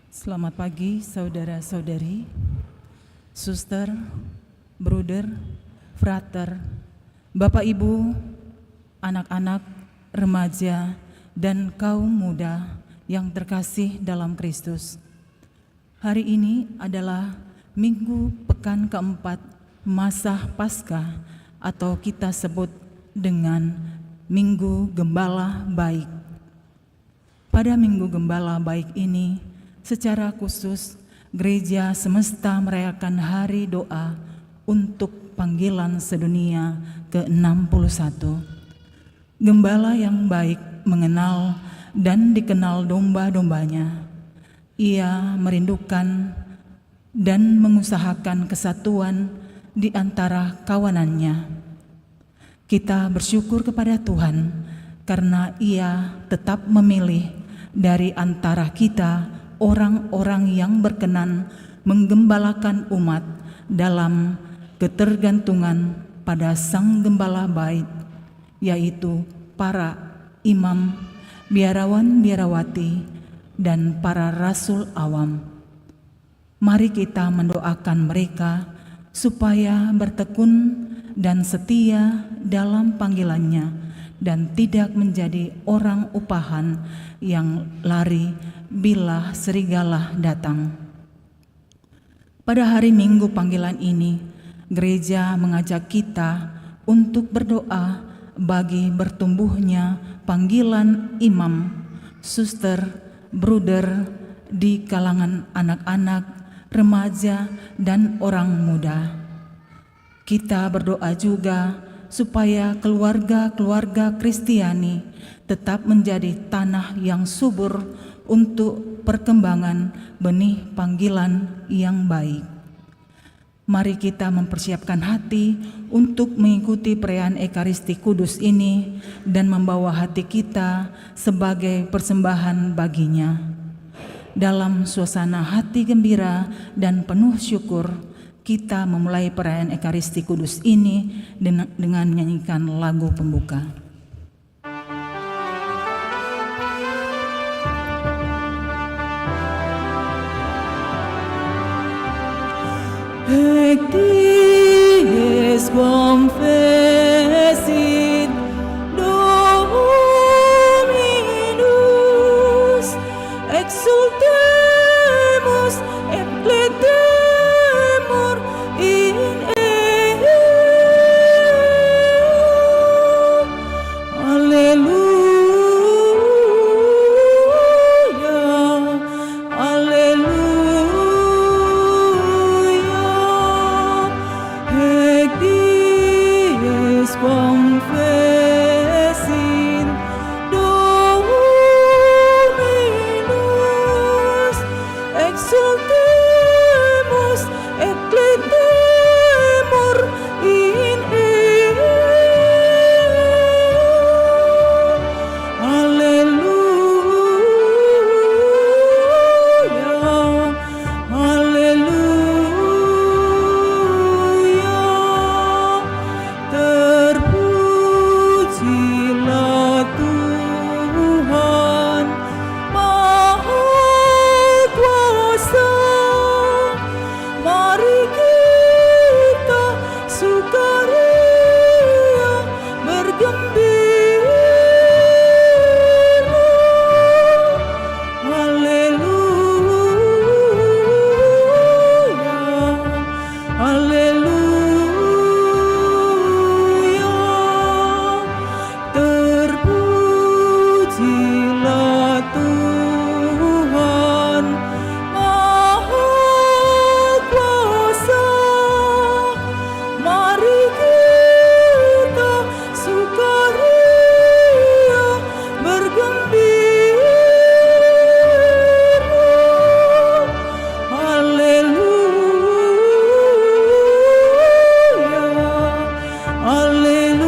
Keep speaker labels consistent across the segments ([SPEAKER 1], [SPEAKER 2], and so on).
[SPEAKER 1] Selamat pagi saudara-saudari, suster, bruder, frater, Bapak Ibu, anak-anak, remaja, dan kaum muda yang terkasih dalam Kristus. Hari ini adalah Minggu Pekan keempat masa Paskah atau kita sebut dengan Minggu Gembala Baik. Pada Minggu Gembala Baik ini, secara khusus gereja semesta merayakan hari doa untuk panggilan sedunia ke-61. Gembala yang baik mengenal dan dikenal domba-dombanya. Ia merindukan dan mengusahakan kesatuan di antara kawanannya. Kita bersyukur kepada Tuhan karena Ia tetap memilih dari antara kita orang-orang yang berkenan menggembalakan umat dalam ketergantungan pada Sang Gembala Baik, yaitu para imam, biarawan-biarawati, dan para rasul awam. Mari kita mendoakan mereka supaya bertekun dan setia dalam panggilannya dan tidak menjadi orang upahan yang lari bila serigala datang. Pada hari Minggu panggilan ini, gereja mengajak kita untuk berdoa bagi bertumbuhnya panggilan imam, suster, bruder di kalangan anak-anak, remaja, dan orang muda. Kita berdoa juga supaya keluarga-keluarga Kristiani tetap menjadi tanah yang subur untuk perkembangan benih panggilan yang baik. Mari kita mempersiapkan hati untuk mengikuti perayaan Ekaristi Kudus ini dan membawa hati kita sebagai persembahan baginya. Dalam suasana hati gembira dan penuh syukur, kita memulai perayaan Ekaristi Kudus ini dengan menyanyikan lagu pembuka.
[SPEAKER 2] Ec dies confessit Dominus, exultemus et clamor in Eo. Alleluia, alleluia. Ec dies confessit Dominus, exultemus et clamor in Eo. Alleluia, alleluia. Terpujilah Tuhan Maha Kuasa. Mari kita sukaria bergembira. Alleluia, alleluia. Terpujilah Tuhan Maha Kuasa. Mari kita sukaria bergembira. Alleluia, alleluia,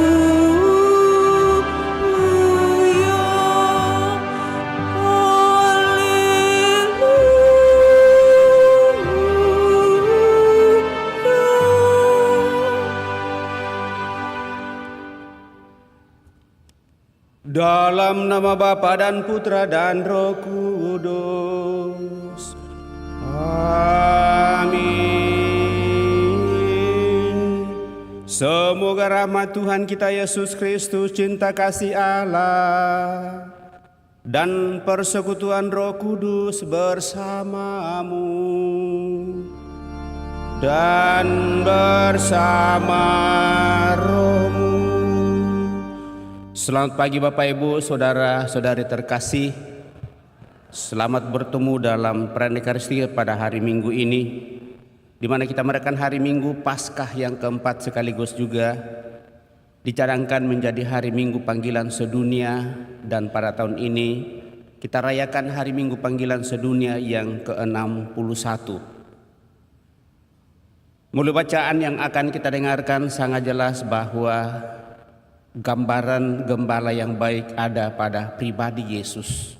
[SPEAKER 3] Dalam nama Bapa dan Putra dan Roh Kudus. Semoga rahmat Tuhan kita Yesus Kristus, cinta kasih Allah, dan persekutuan Roh Kudus bersamamu dan bersama rohmu. Selamat pagi Bapak Ibu, Saudara-saudari terkasih. Selamat bertemu dalam perayaan Ekaristi pada hari Minggu ini, di mana kita merayakan hari Minggu Paskah yang keempat, sekaligus juga dicadangkan menjadi hari Minggu panggilan sedunia. Dan pada tahun ini kita rayakan hari Minggu panggilan sedunia yang ke-61. Melalui bacaan yang akan kita dengarkan sangat jelas bahwa gambaran gembala yang baik ada pada pribadi Yesus.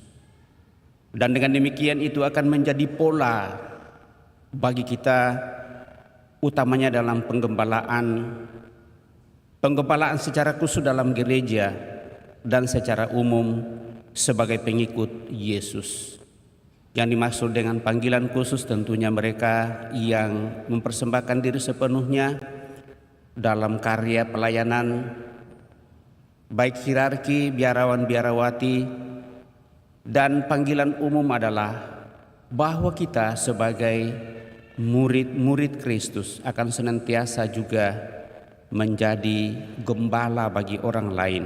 [SPEAKER 3] Dan dengan demikian itu akan menjadi pola bagi kita, utamanya dalam penggembalaan secara khusus dalam gereja dan secara umum sebagai pengikut Yesus. Yang dimaksud dengan panggilan khusus tentunya mereka yang mempersembahkan diri sepenuhnya dalam karya pelayanan, baik hierarki, biarawan, biarawati, dan panggilan umum adalah bahwa kita sebagai murid-murid Kristus akan senantiasa juga menjadi gembala bagi orang lain,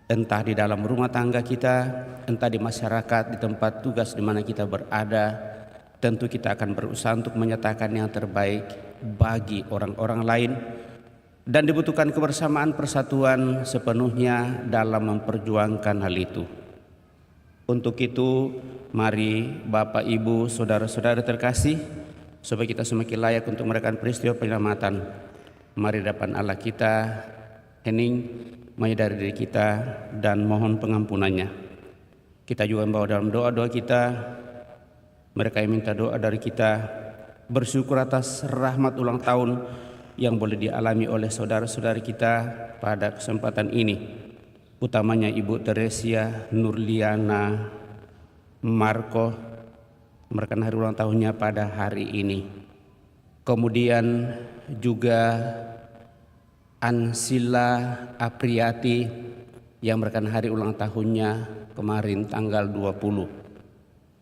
[SPEAKER 3] entah di dalam rumah tangga kita, entah di masyarakat, di tempat tugas di mana kita berada. Tentu kita akan berusaha untuk menyatakan yang terbaik bagi orang-orang lain, dan dibutuhkan kebersamaan persatuan sepenuhnya dalam memperjuangkan hal itu. Untuk itu, mari Bapak Ibu, saudara-saudara terkasih, supaya kita semakin layak untuk merayakan peristiwa penyelamatan, mari depan Allah kita hening menyadari diri kita dan mohon pengampunannya. Kita juga membawa dalam doa-doa kita, mereka yang minta doa dari kita, bersyukur atas rahmat ulang tahun yang boleh dialami oleh saudara-saudari kita pada kesempatan ini, utamanya Ibu Teresia, Nurliana, Marco, merayakan hari ulang tahunnya pada hari ini. Kemudian juga Ansila Apriati yang merayakan hari ulang tahunnya kemarin tanggal 20.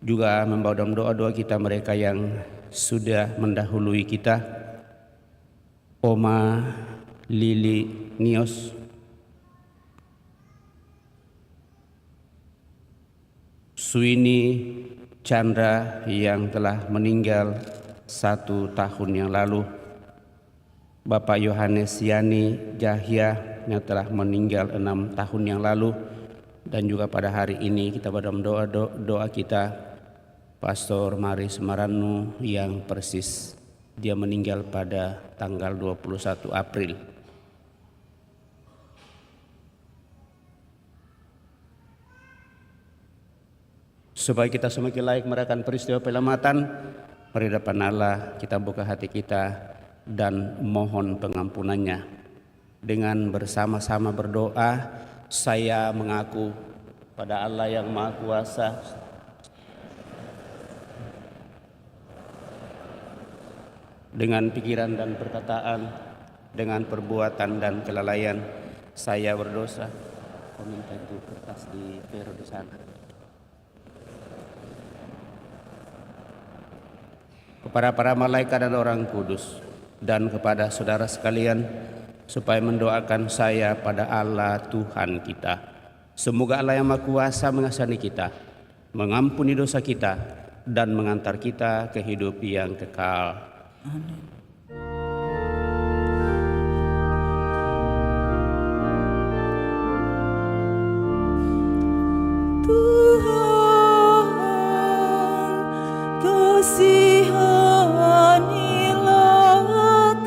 [SPEAKER 3] Juga membawa dalam doa-doa kita mereka yang sudah mendahului kita, Oma Lili Nios, Suini Chandra yang telah meninggal 1 tahun yang lalu, Bapak Yohanes Yani Jahya yang telah meninggal 6 tahun yang lalu, dan juga pada hari ini kita dalam doa kita Pastor Maris Maranu yang persis dia meninggal pada tanggal 21 April. Supaya kita semakin layak merayakan peristiwa penyelamatan, mari depan Allah kita buka hati kita dan mohon pengampunannya. Dengan bersama-sama berdoa, saya mengaku pada Allah yang Maha Kuasa dengan pikiran dan perkataan, dengan perbuatan dan kelalaian saya berdosa. Kau minta itu kertas di Vero di sana. Kepada para malaikat dan orang kudus, dan kepada saudara sekalian, supaya mendoakan saya pada Allah Tuhan kita. Semoga Allah yang Maha Kuasa mengasihani kita, mengampuni dosa kita, dan mengantar kita ke hidup yang kekal. Amin.
[SPEAKER 2] Tuhan, kasihanilah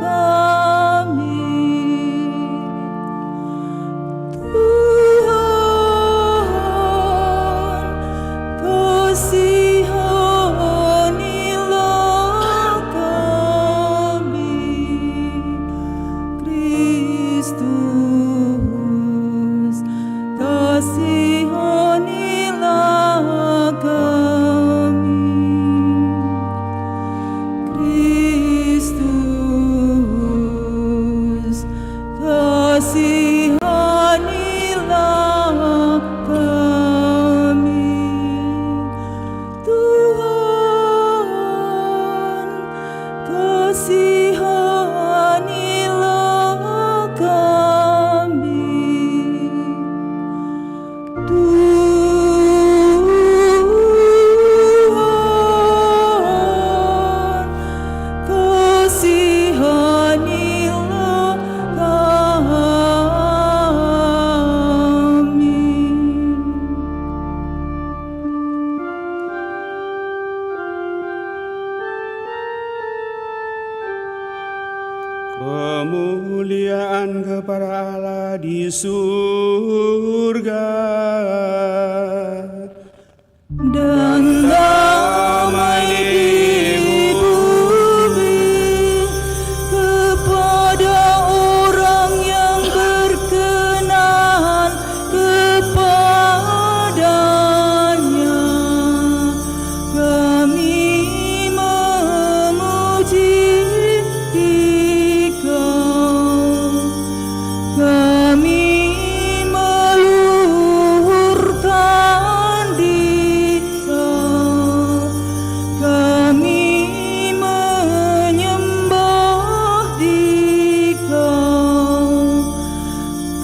[SPEAKER 2] kami. Tuhan, kasihanilah kami. Kristus, kasihanilah kami.
[SPEAKER 3] Kemuliaan kepada Allah di surga
[SPEAKER 2] dan damai di bumi kepada orang yang berkenan kepadanya. Kami memuji Dikau, kami meluhurkan Dikau, kami menyembah Dikau,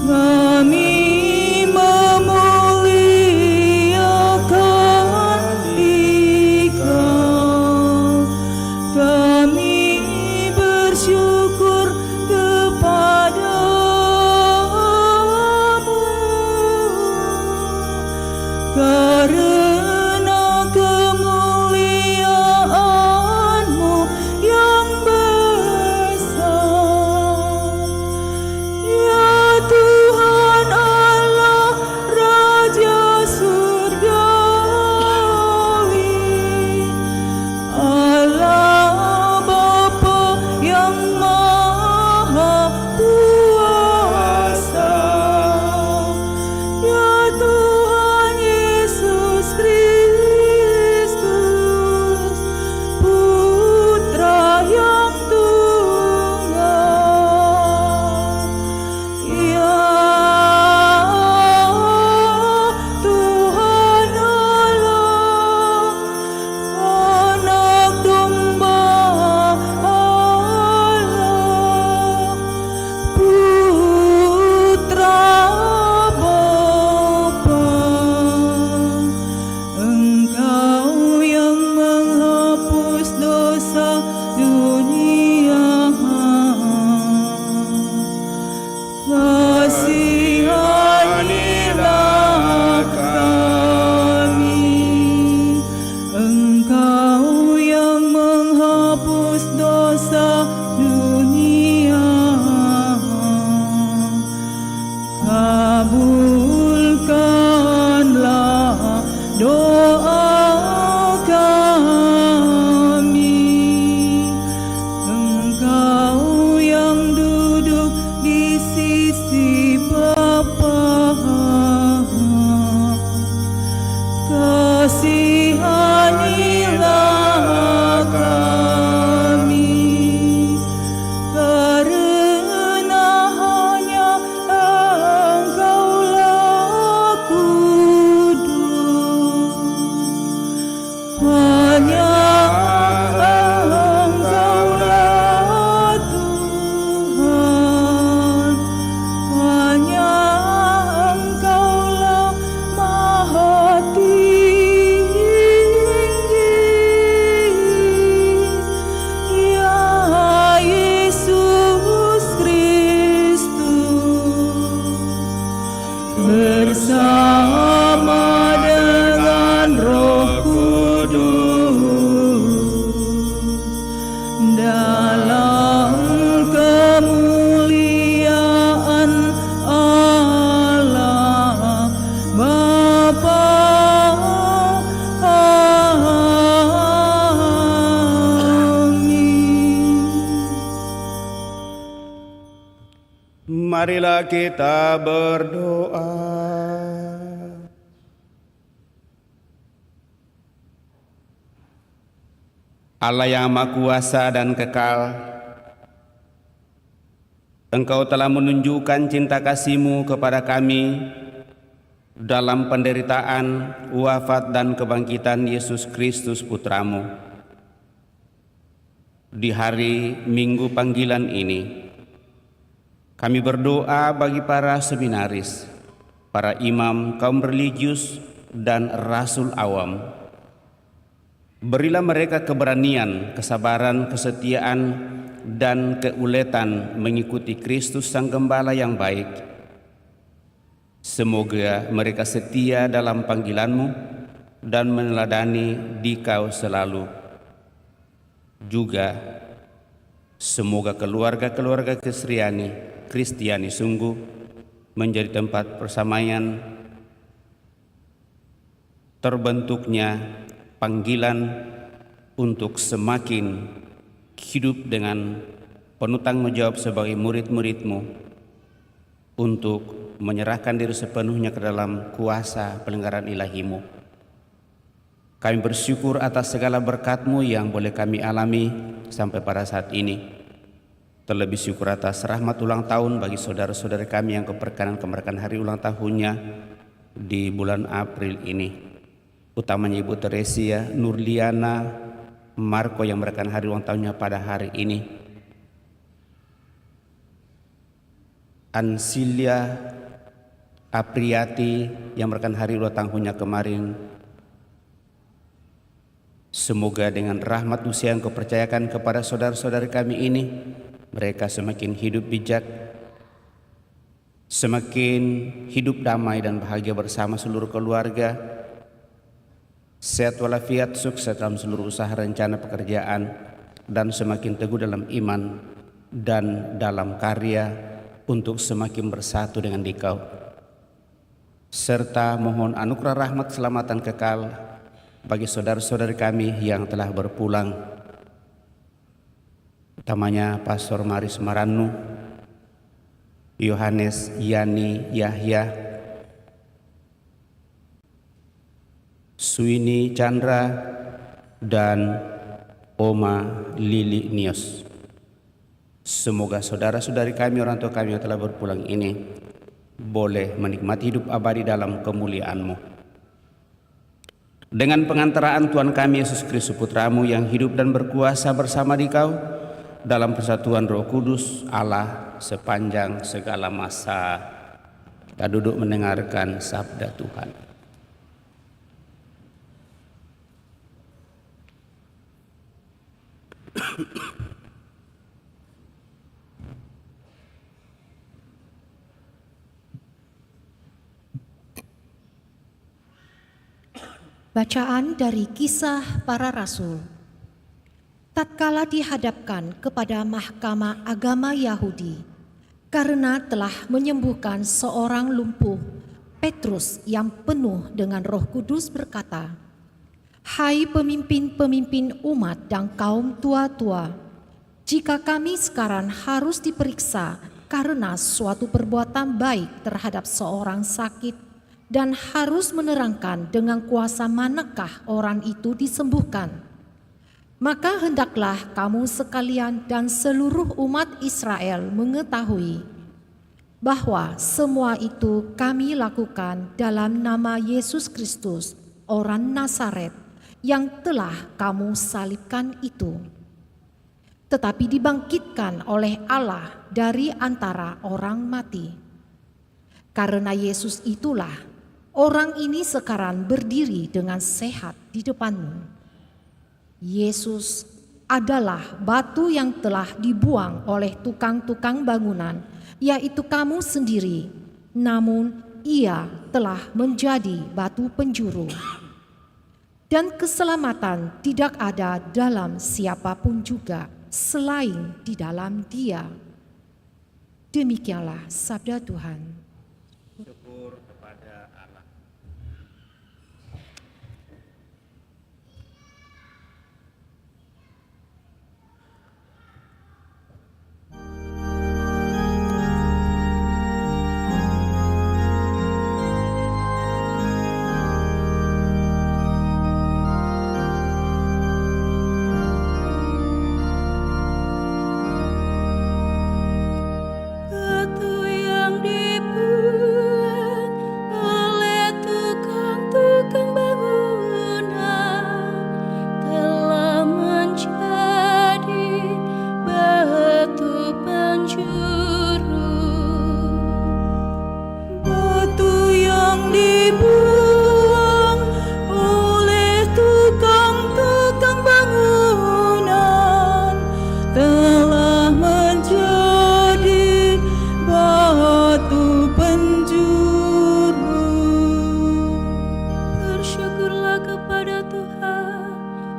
[SPEAKER 2] kami memuliakan Dikau, kami bersyukur kepadamu karena kemuliaan-Mu yang besar. Ya Tuhan Allah, Raja surgawi, Allah Bapa yang Maha Kuasa, ya Tuhan Yesus Kristus, Putra yang tunggal. Ya Tuhan Allah, Anak Domba Allah, Putra Bapa, Engkau yang menghapus dosa dunia, kasihanilah kami. Engkau yang menghapus dosa dunia, kabulkanlah doa kami. Engkau yang duduk di sisi Bapa, kasihanilah kami, karena hanya Engkaulah kudus, hanya Engkaulah Tuhan, hanya Engkaulah Maha Tinggi, ya Yesus Kristus, bersama dengan Roh Kudus, dalam kemuliaan Allah Bapa. Amin.
[SPEAKER 3] Marilah kita berdoa. Allah yang Maha Kuasa dan kekal, Engkau telah menunjukkan cinta kasih-Mu kepada kami dalam penderitaan, wafat dan kebangkitan Yesus Kristus Putra-Mu. Di hari Minggu panggilan ini, kami berdoa bagi para seminaris, para imam, kaum religius, dan rasul awam. Berilah mereka keberanian, kesabaran, kesetiaan, dan keuletan mengikuti Kristus Sang Gembala yang baik. Semoga mereka setia dalam panggilan-Mu dan meneladani Dikau selalu. Juga Semoga keluarga-keluarga Kristiani sungguh menjadi tempat persamaian terbentuknya panggilan untuk semakin hidup dengan penuh tanggung jawab sebagai murid-murid-Mu, untuk menyerahkan diri sepenuhnya ke dalam kuasa pelenggaran ilahi-Mu. Kami bersyukur atas segala berkat-Mu yang boleh kami alami sampai pada saat ini. Terlebih syukur atas rahmat ulang tahun bagi saudara-saudara kami yang kemerdekaan hari ulang tahunnya di bulan April ini. Utamanya Ibu Teresia, Nurliana, Marco yang merayakan hari ulang tahunnya pada hari ini. Ansilia Apriati yang merayakan hari ulang tahunnya kemarin. Semoga dengan rahmat usia yang Kau percayakan kepada saudara-saudari kami ini, mereka semakin hidup bijak, semakin hidup damai dan bahagia bersama seluruh keluarga, sehat walafiat, sukses dalam seluruh usaha rencana pekerjaan, dan semakin teguh dalam iman dan dalam karya untuk semakin bersatu dengan Dikau. Serta mohon anugerah rahmat keselamatan kekal bagi saudara-saudari kami yang telah berpulang, utamanya Pastor Maris Maranu, Yohanes Yani Yahya, Suini Chandra, dan Oma Lili Nios. Semoga saudara-saudari kami, orang tua kami yang telah berpulang ini boleh menikmati hidup abadi dalam kemuliaan-Mu. Dengan pengantaraan Tuhan kami Yesus Kristus Putra-Mu yang hidup dan berkuasa bersama Dikau dalam persatuan Roh Kudus Allah sepanjang segala masa. Kita duduk mendengarkan sabda Tuhan.
[SPEAKER 4] Bacaan dari Kisah Para Rasul. Tatkala dihadapkan kepada Mahkamah Agama Yahudi karena telah menyembuhkan seorang lumpuh, Petrus yang penuh dengan Roh Kudus berkata, "Hai pemimpin-pemimpin umat dan kaum tua-tua, jika kami sekarang harus diperiksa karena suatu perbuatan baik terhadap seorang sakit, dan harus menerangkan dengan kuasa manakah orang itu disembuhkan, maka hendaklah kamu sekalian dan seluruh umat Israel mengetahui bahwa semua itu kami lakukan dalam nama Yesus Kristus, orang Nazaret, yang telah kamu salibkan itu, tetapi dibangkitkan oleh Allah dari antara orang mati. Karena Yesus itulah orang ini sekarang berdiri dengan sehat di depanmu. Yesus adalah batu yang telah dibuang oleh tukang-tukang bangunan, yaitu kamu sendiri, namun ia telah menjadi batu penjuru. Dan keselamatan tidak ada dalam siapapun juga selain di dalam Dia." Demikianlah sabda Tuhan.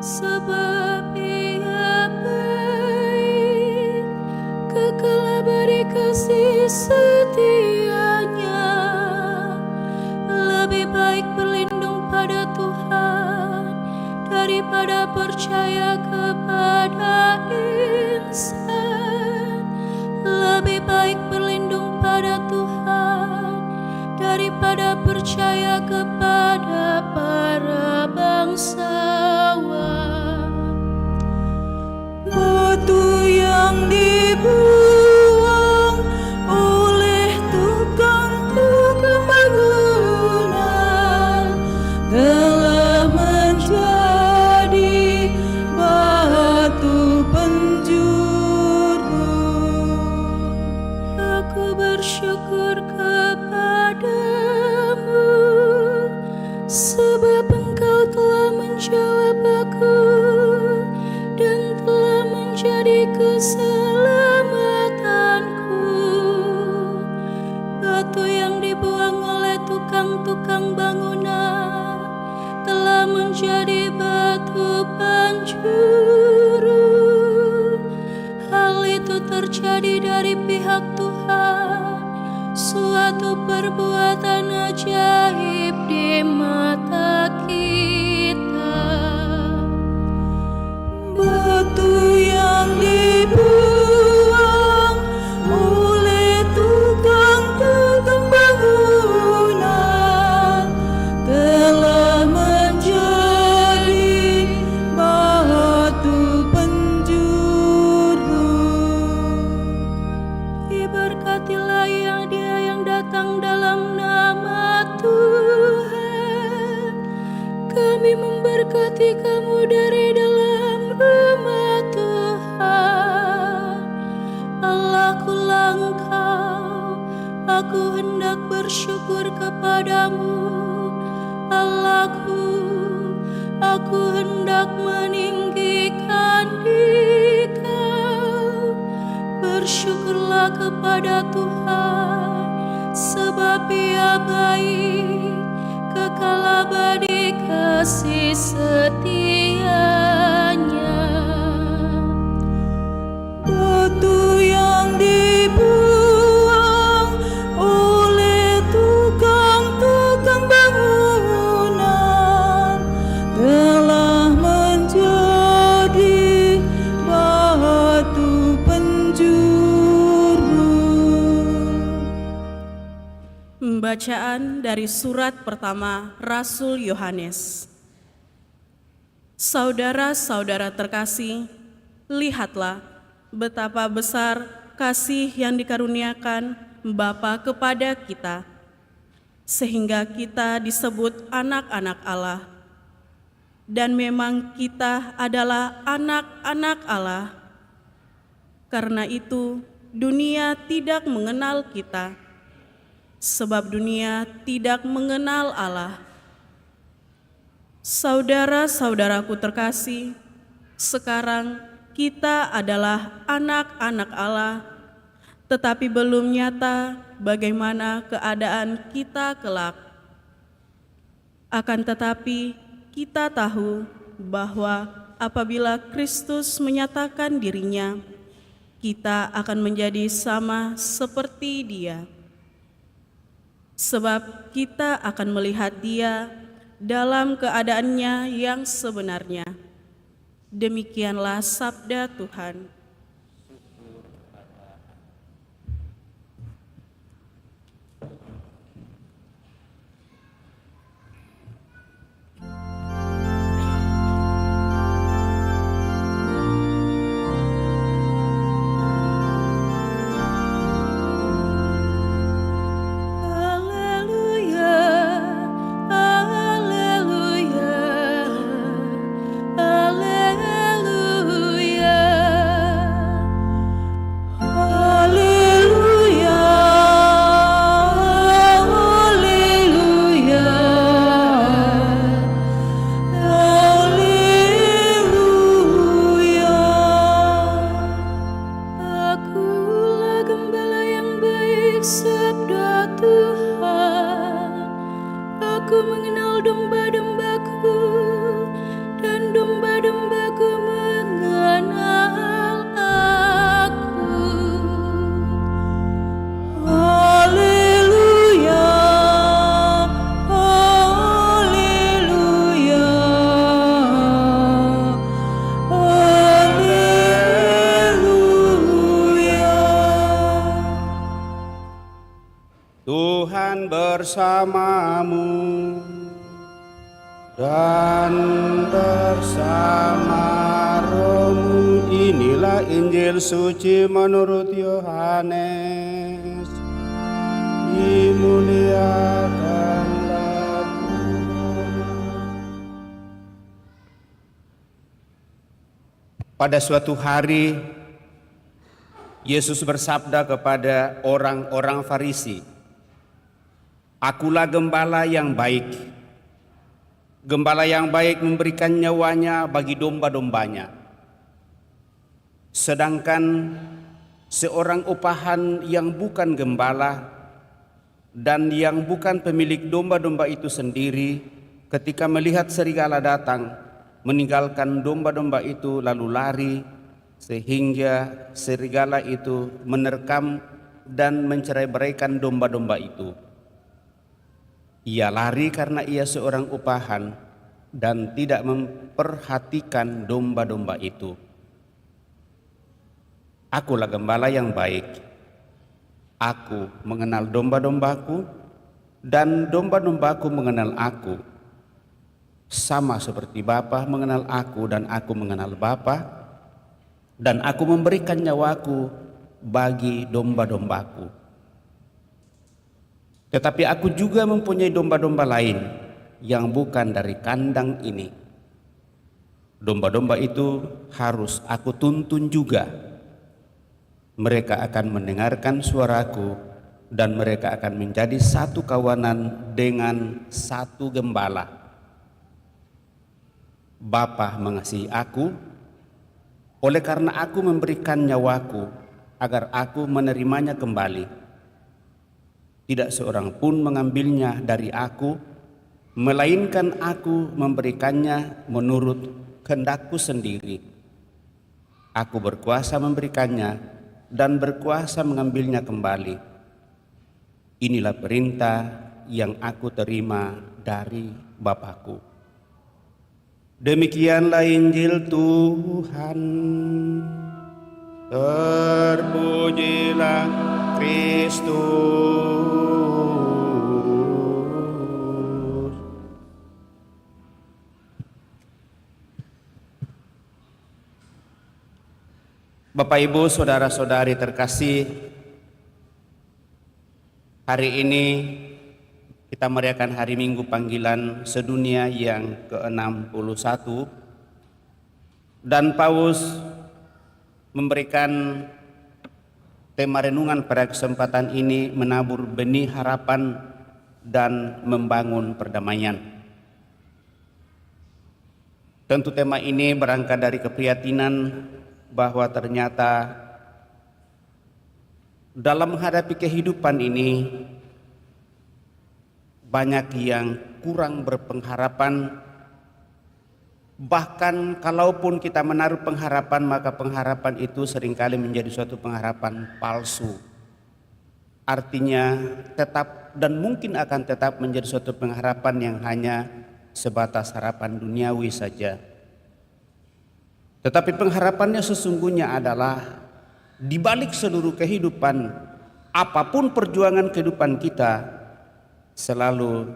[SPEAKER 5] sebab Ia baik. setianya. Lebih baik berlindung pada Tuhan daripada percaya kepada insan. Lebih baik berlindung pada Tuhan daripada percaya kepada para bangsawan.
[SPEAKER 2] Batu yang dibuang oleh tukang-tukang bangunan telah menjadi batu penjuru.
[SPEAKER 5] Aku bersyukur kepadamu, sebab Engkau telah menjawab aku dan telah menjadi keselamatanku. Batu yang dibuang oleh tukang-tukang bangunan telah menjadi batu penjuru. Hal itu terjadi dari pihak Tuhan, suatu perbuatan ajaib di mata kita.
[SPEAKER 2] Batu yang dibuang oleh tukang-tukang bangunan telah menjadi batu penjuru.
[SPEAKER 5] Diberkatilah dia yang datang dalam nama Tuhan. Kami memberkati kamu dari dalam rumah Tuhan. Allahku Engkau, aku hendak bersyukur kepadamu. Allahku, aku hendak meninggikan Dikau. Bersyukurlah kepada Tuhan, sebab Ia baik, kekal abadi kasih setianya.
[SPEAKER 2] Batu yang dibuang oleh tukang-tukang bangunan telah menjadi batu penjuru.
[SPEAKER 6] Bacaan dari surat pertama Rasul Yohanes. Saudara-saudara terkasih, lihatlah betapa besar kasih yang dikaruniakan Bapa kepada kita, sehingga kita disebut anak-anak Allah. Dan memang kita adalah anak-anak Allah. Karena itu, dunia tidak mengenal kita, sebab dunia tidak mengenal Allah. Saudara-saudaraku terkasih, sekarang kita adalah anak-anak Allah, tetapi belum nyata bagaimana keadaan kita kelak. Akan tetapi kita tahu bahwa apabila Kristus menyatakan dirinya, kita akan menjadi sama seperti Dia. Sebab kita akan melihat Dia dalam keadaannya yang sebenarnya. Demikianlah sabda Tuhan.
[SPEAKER 5] Haleluya, haleluya,
[SPEAKER 3] bersamamu dan bersama rohmu. Inilah Injil suci menurut Yohanes. Dimuliakanlah Tuhan. Pada suatu hari Yesus bersabda kepada orang-orang Farisi, "Akulah gembala yang baik. Gembala yang baik memberikan nyawanya bagi domba-dombanya. Sedangkan seorang upahan yang bukan gembala dan yang bukan pemilik domba-domba itu sendiri, ketika melihat serigala datang, meninggalkan domba-domba itu lalu lari, sehingga serigala itu menerkam dan mencerai-beraikan domba-domba itu. Ia lari karena ia seorang upahan dan tidak memperhatikan domba-domba itu. Akulah gembala yang baik. Aku mengenal domba-dombaku dan domba-dombaku mengenal aku. Sama seperti Bapa mengenal aku dan aku mengenal Bapa, dan aku memberikan nyawaku bagi domba-dombaku. Tetapi aku juga mempunyai domba-domba lain yang bukan dari kandang ini. Domba-domba itu harus aku tuntun juga. Mereka akan mendengarkan suaraku dan mereka akan menjadi satu kawanan dengan satu gembala. Bapa mengasihi aku, oleh karena aku memberikan nyawaku agar aku menerimanya kembali. Tidak seorang pun mengambilnya dari aku, melainkan aku memberikannya menurut kehendakku sendiri. Aku berkuasa memberikannya dan berkuasa mengambilnya kembali. Inilah perintah yang aku terima dari Bapakku." Demikianlah Injil Tuhan. Terpujilah Kristus. Bapak, Ibu, saudara-saudari terkasih, hari ini kita merayakan hari Minggu Panggilan Sedunia yang ke-61, dan Paus memberikan tema renungan pada kesempatan ini, menabur benih harapan dan membangun perdamaian. Tentu tema ini berangkat dari keprihatinan bahwa ternyata dalam menghadapi kehidupan ini banyak yang kurang berpengharapan. Bahkan kalaupun kita menaruh pengharapan, maka pengharapan itu seringkali menjadi suatu pengharapan palsu. Artinya tetap dan mungkin akan tetap menjadi suatu pengharapan yang hanya sebatas harapan duniawi saja. Tetapi pengharapannya sesungguhnya adalah di balik seluruh kehidupan, apapun perjuangan kehidupan kita, selalu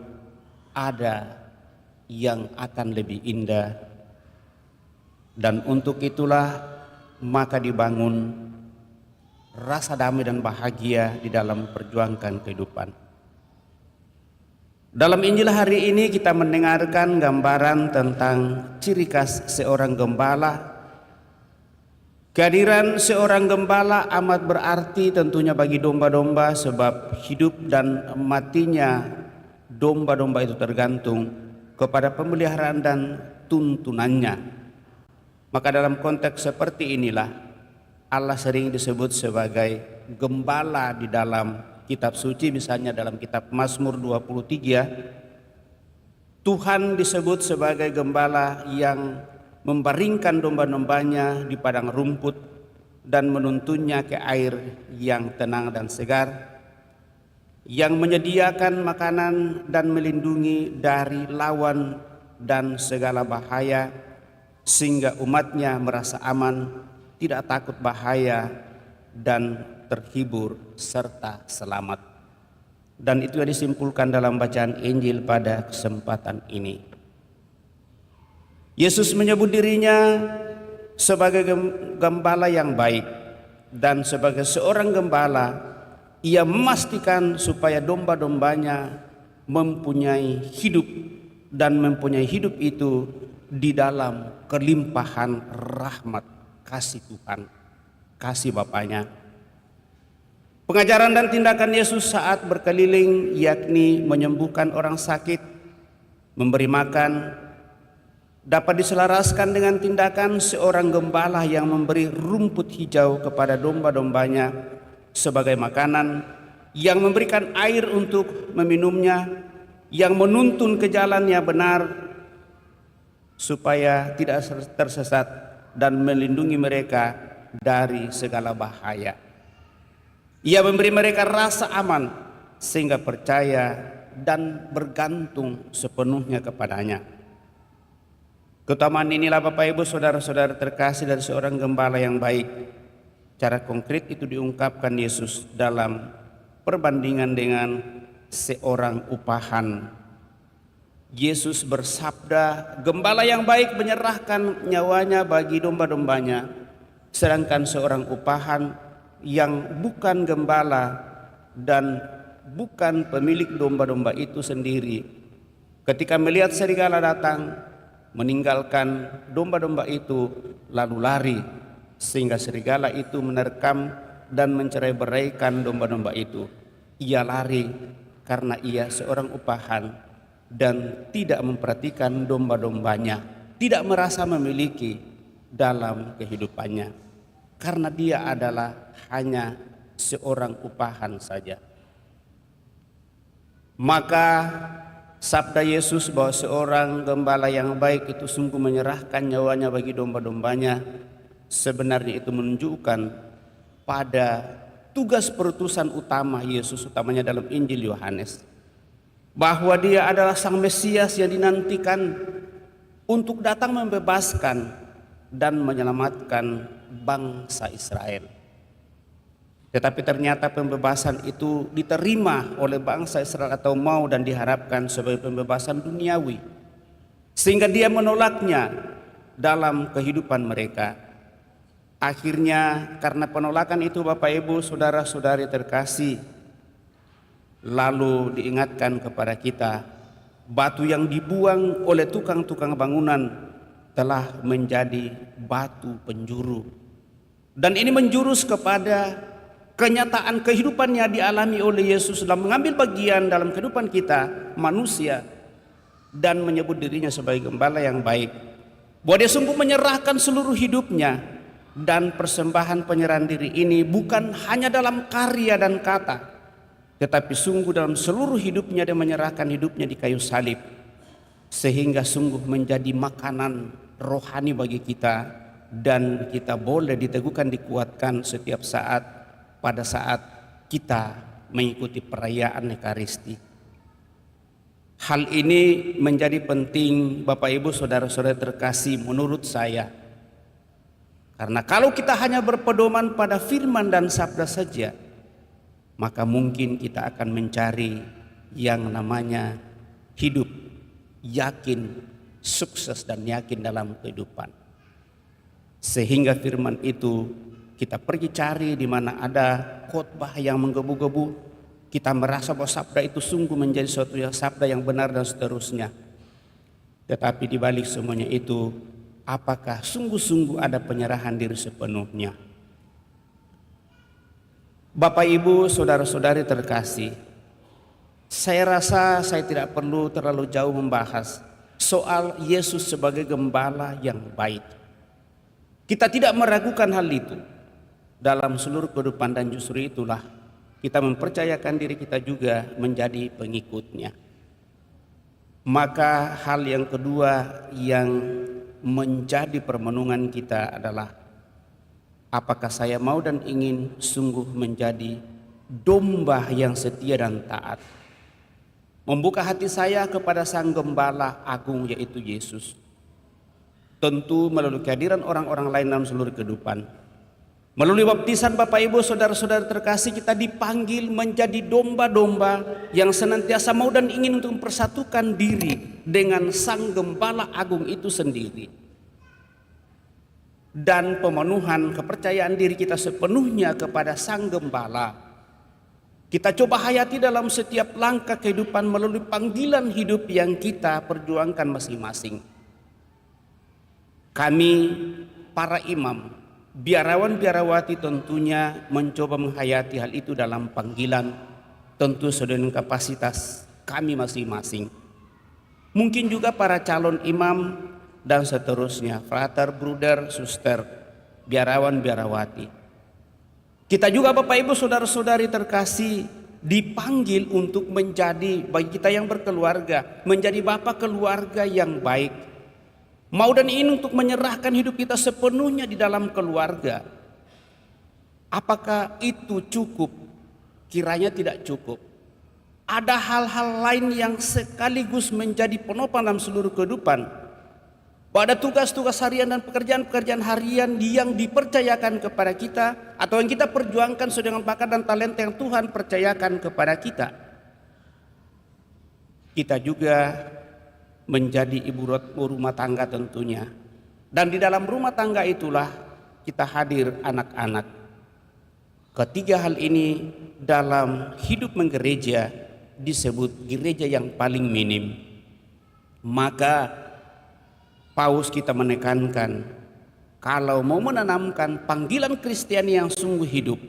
[SPEAKER 3] ada yang akan lebih indah. Dan untuk itulah maka dibangun rasa damai dan bahagia di dalam perjuangan kehidupan. Dalam Injil hari ini kita mendengarkan gambaran tentang ciri khas seorang gembala. Kehadiran seorang gembala amat berarti tentunya bagi domba-domba, sebab hidup dan matinya domba-domba itu tergantung kepada pemeliharaan dan tuntunannya. Maka dalam konteks seperti inilah Allah sering disebut sebagai gembala di dalam kitab suci. Misalnya dalam kitab Mazmur 23, Tuhan disebut sebagai gembala yang membaringkan domba-dombanya di padang rumput dan menuntunnya ke air yang tenang dan segar, yang menyediakan makanan dan melindungi dari lawan dan segala bahaya, sehingga umatnya merasa aman, tidak takut bahaya, dan terhibur serta selamat. Dan itu yang disimpulkan dalam bacaan Injil pada kesempatan ini. Yesus menyebut dirinya sebagai gembala yang baik, dan sebagai seorang gembala ia memastikan supaya domba-dombanya mempunyai hidup, dan mempunyai hidup itu di dalam kelimpahan rahmat kasih Tuhan, kasih Bapaknya. Pengajaran dan tindakan Yesus saat berkeliling yakni menyembuhkan orang sakit, memberi makan, dapat diselaraskan dengan tindakan seorang gembala yang memberi rumput hijau kepada domba-dombanya sebagai makanan, yang memberikan air untuk meminumnya, yang menuntun ke jalan yang benar supaya tidak tersesat, dan melindungi mereka dari segala bahaya. Ia memberi mereka rasa aman sehingga percaya dan bergantung sepenuhnya kepadanya. Keutamaan inilah Bapak Ibu saudara-saudara terkasih dari seorang gembala yang baik. Cara konkret itu diungkapkan Yesus dalam perbandingan dengan seorang upahan. Yesus bersabda, gembala yang baik menyerahkan nyawanya bagi domba-dombanya, sedangkan seorang upahan yang bukan gembala dan bukan pemilik domba-domba itu sendiri, ketika melihat serigala datang, meninggalkan domba-domba itu lalu lari, sehingga serigala itu menerkam dan mencerai-beraikan domba-domba itu. Ia lari karena ia seorang upahan dan tidak memperhatikan domba-dombanya, tidak merasa memiliki dalam kehidupannya, karena dia adalah hanya seorang upahan saja. Maka sabda Yesus bahwa seorang gembala yang baik itu sungguh menyerahkan nyawanya bagi domba-dombanya, sebenarnya itu menunjukkan pada tugas perutusan utama Yesus, utamanya dalam Injil Yohanes, bahwa dia adalah Sang Mesias yang dinantikan untuk datang membebaskan dan menyelamatkan bangsa Israel. Tetapi ternyata pembebasan itu diterima oleh bangsa Israel atau mau dan diharapkan sebagai pembebasan duniawi, sehingga dia menolaknya dalam kehidupan mereka. Akhirnya karena penolakan itu Bapak Ibu saudara-saudari terkasih, lalu diingatkan kepada kita, batu yang dibuang oleh tukang-tukang bangunan telah menjadi batu penjuru. Dan ini menjurus kepada kenyataan kehidupan yang dialami oleh Yesus dalam mengambil bagian dalam kehidupan kita manusia, dan menyebut dirinya sebagai gembala yang baik, bahwa dia sungguh menyerahkan seluruh hidupnya, dan persembahan penyerahan diri ini bukan hanya dalam karya dan kata, tetapi sungguh dalam seluruh hidupnya dia menyerahkan hidupnya di kayu salib, sehingga sungguh menjadi makanan rohani bagi kita, dan kita boleh diteguhkan, dikuatkan setiap saat pada saat kita mengikuti perayaan Ekaristi. Hal ini menjadi penting Bapak Ibu saudara-saudara terkasih menurut saya, karena kalau kita hanya berpedoman pada firman dan sabda saja, maka mungkin kita akan mencari yang namanya hidup yakin, sukses dan yakin dalam kehidupan. Sehingga firman itu kita pergi cari di mana ada khotbah yang menggebu-gebu, kita merasa bahwa sabda itu sungguh menjadi suatu sabda yang benar dan seterusnya. Tetapi di balik semuanya itu, apakah sungguh-sungguh ada penyerahan diri sepenuhnya? Bapak Ibu saudara-saudari terkasih, saya rasa saya tidak perlu terlalu jauh membahas soal Yesus sebagai gembala yang baik. Kita tidak meragukan hal itu dalam seluruh kehidupan, dan justru itulah kita mempercayakan diri kita juga menjadi pengikutnya. Maka hal yang kedua yang menjadi permenungan kita adalah, apakah saya mau dan ingin sungguh menjadi domba yang setia dan taat, membuka hati saya kepada Sang Gembala Agung yaitu Yesus, tentu melalui kehadiran orang-orang lain dalam seluruh kehidupan. Melalui baptisan Bapak Ibu Saudara-saudara terkasih, kita dipanggil menjadi domba-domba yang senantiasa mau dan ingin untuk mempersatukan diri dengan Sang Gembala Agung itu sendiri. Dan pemenuhan kepercayaan diri kita sepenuhnya kepada Sang Gembala, kita coba hayati dalam setiap langkah kehidupan melalui panggilan hidup yang kita perjuangkan masing-masing. Kami para imam, biarawan-biarawati tentunya mencoba menghayati hal itu dalam panggilan, tentu sesuai dengan kapasitas kami masing-masing. Mungkin juga para calon imam dan seterusnya, frater, bruder, suster, biarawan, biarawati. Kita juga Bapak Ibu Saudara-saudari terkasih dipanggil untuk menjadi, bagi kita yang berkeluarga, menjadi bapak keluarga yang baik. Mau dan ingin untuk menyerahkan hidup kita sepenuhnya di dalam keluarga. Apakah itu cukup? Kiranya tidak cukup. Ada hal-hal lain yang sekaligus menjadi penopang dalam seluruh kehidupan. Pada tugas-tugas harian dan pekerjaan-pekerjaan harian yang dipercayakan kepada kita, atau yang kita perjuangkan sesuai dengan bakat dan talenta yang Tuhan percayakan kepada kita. Kita juga menjadi ibu rumah tangga tentunya. Dan di dalam rumah tangga itulah kita hadir anak-anak. Ketiga hal ini dalam hidup menggereja disebut gereja yang paling minim. Maka Paulus kita menekankan, kalau mau menanamkan panggilan Kristiani yang sungguh hidup,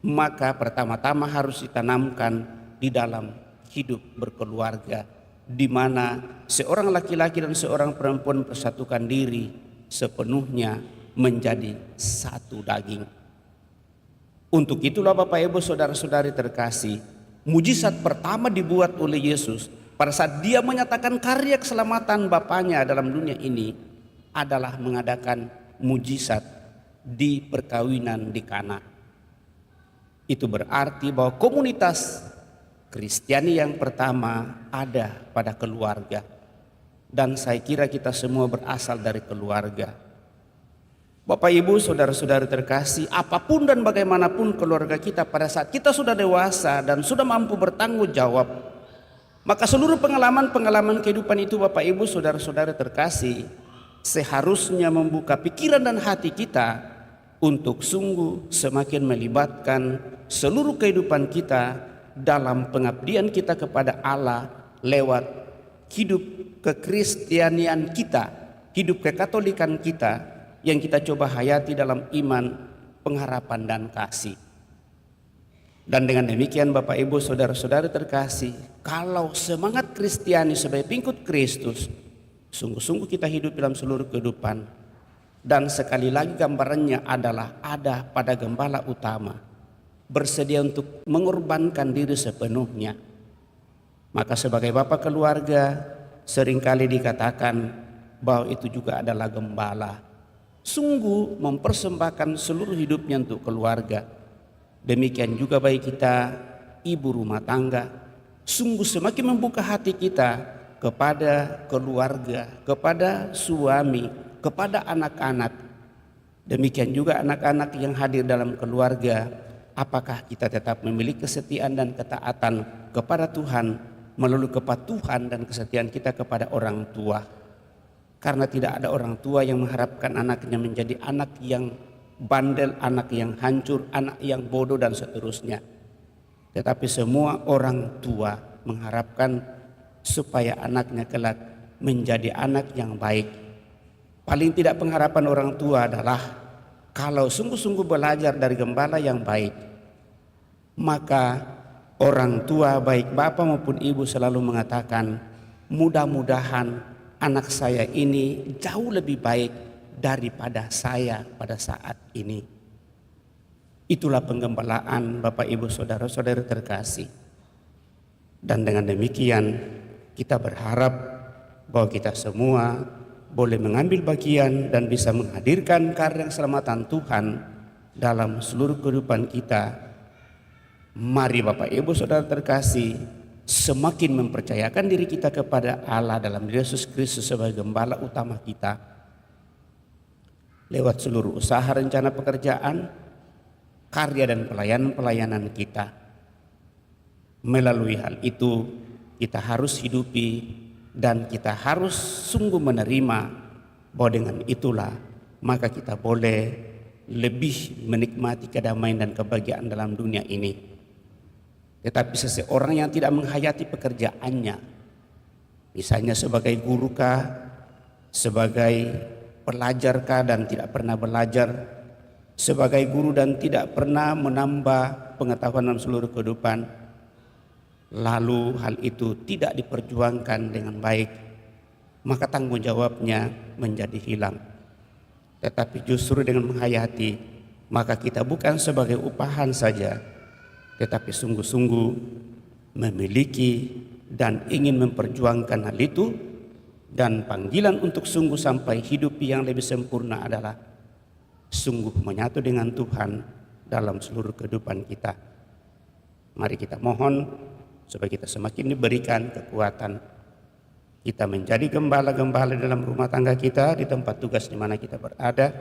[SPEAKER 3] maka pertama-tama harus ditanamkan di dalam hidup berkeluarga, di mana seorang laki-laki dan seorang perempuan persatukan diri sepenuhnya menjadi satu daging. Untuk itulah Bapak Ibu Saudara-saudari terkasih, mujizat pertama dibuat oleh Yesus pada saat dia menyatakan karya keselamatan Bapaknya dalam dunia ini adalah mengadakan mujizat di perkawinan di Kana. Itu berarti bahwa komunitas Kristiani yang pertama ada pada keluarga. Dan saya kira kita semua berasal dari keluarga. Bapak Ibu Saudara-saudari terkasih, apapun dan bagaimanapun keluarga kita pada saat kita sudah dewasa dan sudah mampu bertanggung jawab, maka seluruh pengalaman-pengalaman kehidupan itu Bapak Ibu Saudara-saudari terkasih seharusnya membuka pikiran dan hati kita untuk sungguh semakin melibatkan seluruh kehidupan kita dalam pengabdian kita kepada Allah lewat hidup kekristianian kita, hidup kekatolikan kita yang kita coba hayati dalam iman, pengharapan dan kasih. Dan dengan demikian Bapak Ibu Saudara-saudari terkasih, kalau semangat Kristiani sebagai pengikut Kristus, sungguh-sungguh kita hidup dalam seluruh kehidupan. Dan sekali lagi gambarannya adalah ada pada gembala utama, bersedia untuk mengorbankan diri sepenuhnya. Maka sebagai bapak keluarga seringkali dikatakan bahwa itu juga adalah gembala, sungguh mempersembahkan seluruh hidupnya untuk keluarga. Demikian juga bagi kita ibu rumah tangga, sungguh semakin membuka hati kita kepada keluarga, kepada suami, kepada anak-anak. Demikian juga anak-anak yang hadir dalam keluarga, apakah kita tetap memiliki kesetiaan dan ketaatan kepada Tuhan melalui kepatuhan dan kesetiaan kita kepada orang tua. Karena tidak ada orang tua yang mengharapkan anaknya menjadi anak yang bandel, anak yang hancur, anak yang bodoh dan seterusnya. Tetapi semua orang tua mengharapkan supaya anaknya kelak menjadi anak yang baik. Paling tidak pengharapan orang tua adalah kalau sungguh-sungguh belajar dari gembala yang baik, maka orang tua baik bapak maupun ibu selalu mengatakan, mudah-mudahan anak saya ini jauh lebih baik daripada saya pada saat ini. Itulah penggembalaan Bapak Ibu Saudara-saudari terkasih. Dan dengan demikian kita berharap bahwa kita semua boleh mengambil bagian dan bisa menghadirkan karya keselamatan Tuhan dalam seluruh kehidupan kita. Mari Bapak Ibu Saudara terkasih, semakin mempercayakan diri kita kepada Allah dalam Yesus Kristus sebagai gembala utama kita. Lewat seluruh usaha rencana pekerjaan, karya dan pelayanan-pelayanan kita. Melalui hal itu kita harus hidupi dan kita harus sungguh menerima bahwa dengan itulah maka kita boleh lebih menikmati kedamaian dan kebahagiaan dalam dunia ini. Tetapi seseorang yang tidak menghayati pekerjaannya, misalnya sebagai guru kah, sebagai pelajar kah dan tidak pernah belajar, sebagai guru dan tidak pernah menambah pengetahuan dalam seluruh kehidupan, lalu hal itu tidak diperjuangkan dengan baik, maka tanggung jawabnya menjadi hilang. Tetapi justru dengan menghayati, maka kita bukan sebagai upahan saja, tetapi sungguh-sungguh memiliki dan ingin memperjuangkan hal itu. Dan panggilan untuk sungguh sampai hidup yang lebih sempurna adalah sungguh menyatu dengan Tuhan dalam seluruh kehidupan kita. Mari kita mohon supaya kita semakin diberikan kekuatan. Kita menjadi gembala-gembala dalam rumah tangga kita, di tempat tugas di mana kita berada.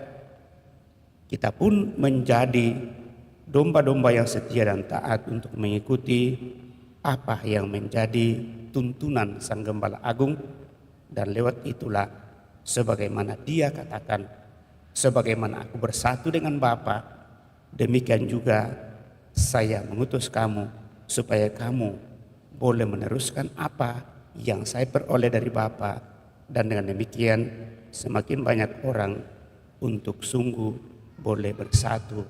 [SPEAKER 3] Kita pun menjadi domba-domba yang setia dan taat untuk mengikuti apa yang menjadi tuntunan Sang Gembala Agung. Dan lewat itulah sebagaimana Dia katakan, sebagaimana aku bersatu dengan Bapa, demikian juga saya mengutus kamu supaya kamu boleh meneruskan apa yang saya peroleh dari Bapa. Dan dengan demikian semakin banyak orang untuk sungguh boleh bersatu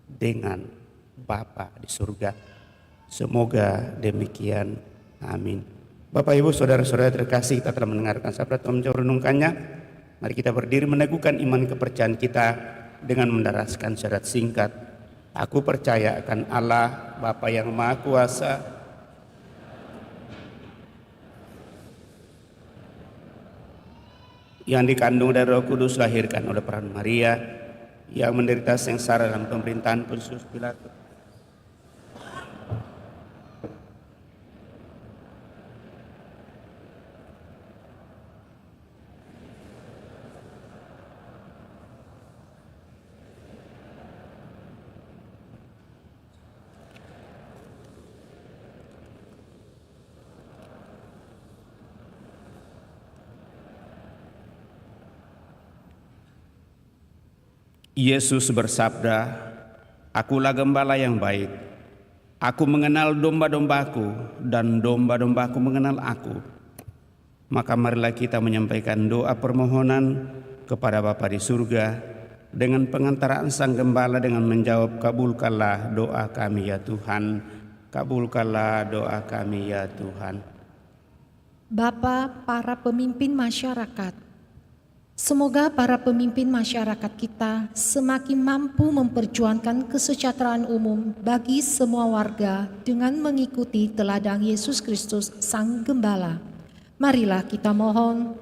[SPEAKER 3] dengan Bapa di surga. Semoga demikian. Amin. Bapak, Ibu, saudara-saudara terkasih, kita telah mendengarkan sabda Tuhan menjawab renungkannya. Mari kita berdiri meneguhkan iman kepercayaan kita dengan mendaraskan syarat singkat. Aku percaya akan Allah, Bapa yang Maha Kuasa, yang dikandung dari Roh Kudus, lahirkan oleh peran Maria, yang menderita sengsara dalam pemerintahan Pontius Pilatus, Yesus bersabda, "Akulah gembala yang baik. Aku mengenal domba-dombaku dan domba-dombaku mengenal aku." Maka marilah kita menyampaikan doa permohonan kepada Bapa di surga dengan pengantaraan Sang Gembala dengan menjawab, "Kabulkanlah doa kami ya Tuhan, kabulkanlah doa kami ya Tuhan."
[SPEAKER 4] Bapa para pemimpin masyarakat, semoga para pemimpin masyarakat kita semakin mampu memperjuangkan kesejahteraan umum bagi semua warga dengan mengikuti teladan Yesus Kristus Sang Gembala. Marilah kita mohon.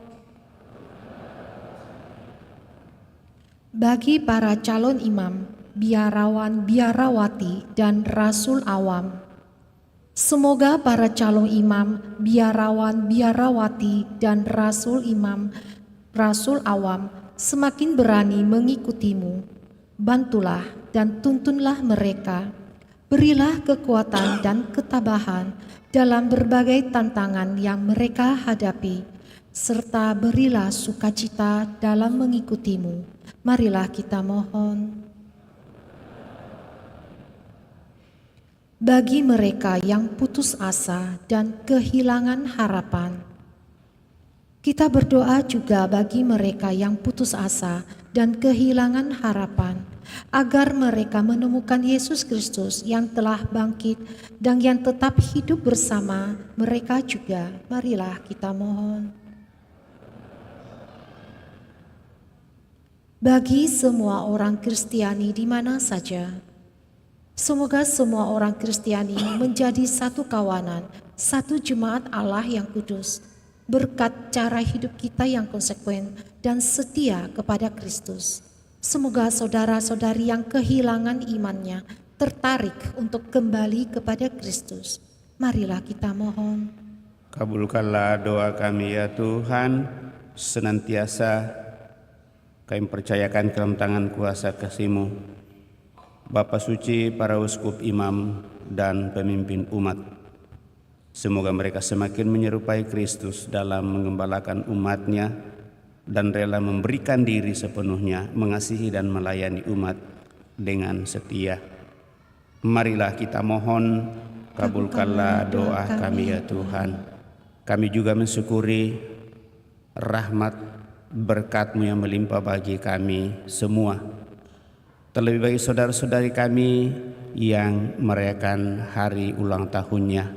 [SPEAKER 4] Bagi para calon imam, biarawan, biarawati, dan rasul awam, semoga para calon imam, biarawan, biarawati, dan rasul awam semakin berani mengikutimu. Bantulah dan tuntunlah mereka. Berilah kekuatan dan ketabahan dalam berbagai tantangan yang mereka hadapi, serta berilah sukacita dalam mengikutimu. Marilah kita mohon. Bagi mereka yang putus asa dan kehilangan harapan, kita berdoa juga bagi mereka yang putus asa dan kehilangan harapan, agar mereka menemukan Yesus Kristus yang telah bangkit dan yang tetap hidup bersama mereka juga. Marilah kita mohon. Bagi semua orang Kristiani di mana saja, semoga semua orang Kristiani menjadi satu kawanan, satu jemaat Allah yang kudus, berkat cara hidup kita yang konsekuen dan setia kepada Kristus. Semoga saudara-saudari yang kehilangan imannya tertarik untuk kembali kepada Kristus. Marilah kita mohon.
[SPEAKER 3] Kabulkanlah doa kami ya Tuhan, senantiasa kami percayakan ke dalam tangan kuasa kasih-Mu. Bapa suci, para uskup, imam, dan pemimpin umat. Semoga mereka semakin menyerupai Kristus dalam mengembalakan umatnya dan rela memberikan diri sepenuhnya, mengasihi dan melayani umat dengan setia. Marilah kita mohon, kabulkanlah doa kami ya Tuhan. Kami juga mensyukuri rahmat berkat-Mu yang melimpah bagi kami semua. Terlebih bagi saudara-saudari kami yang merayakan hari ulang tahunnya.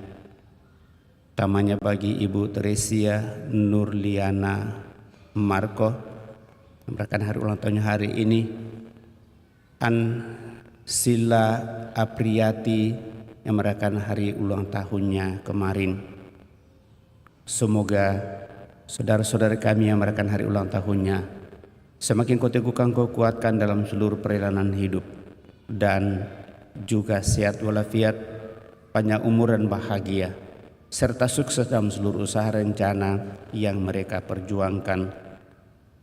[SPEAKER 3] Utamanya bagi Ibu Teresia Nurliana Marco yang merayakan hari ulang tahunnya hari ini. Sila Apriyati yang merayakan hari ulang tahunnya kemarin. Semoga saudara-saudari kami yang merayakan hari ulang tahunnya semakin Kau teguhkan, Kau kuatkan dalam seluruh perjalanan hidup, dan juga sehat walafiat, panjang umur dan bahagia, serta sukses dalam seluruh usaha rencana yang mereka perjuangkan.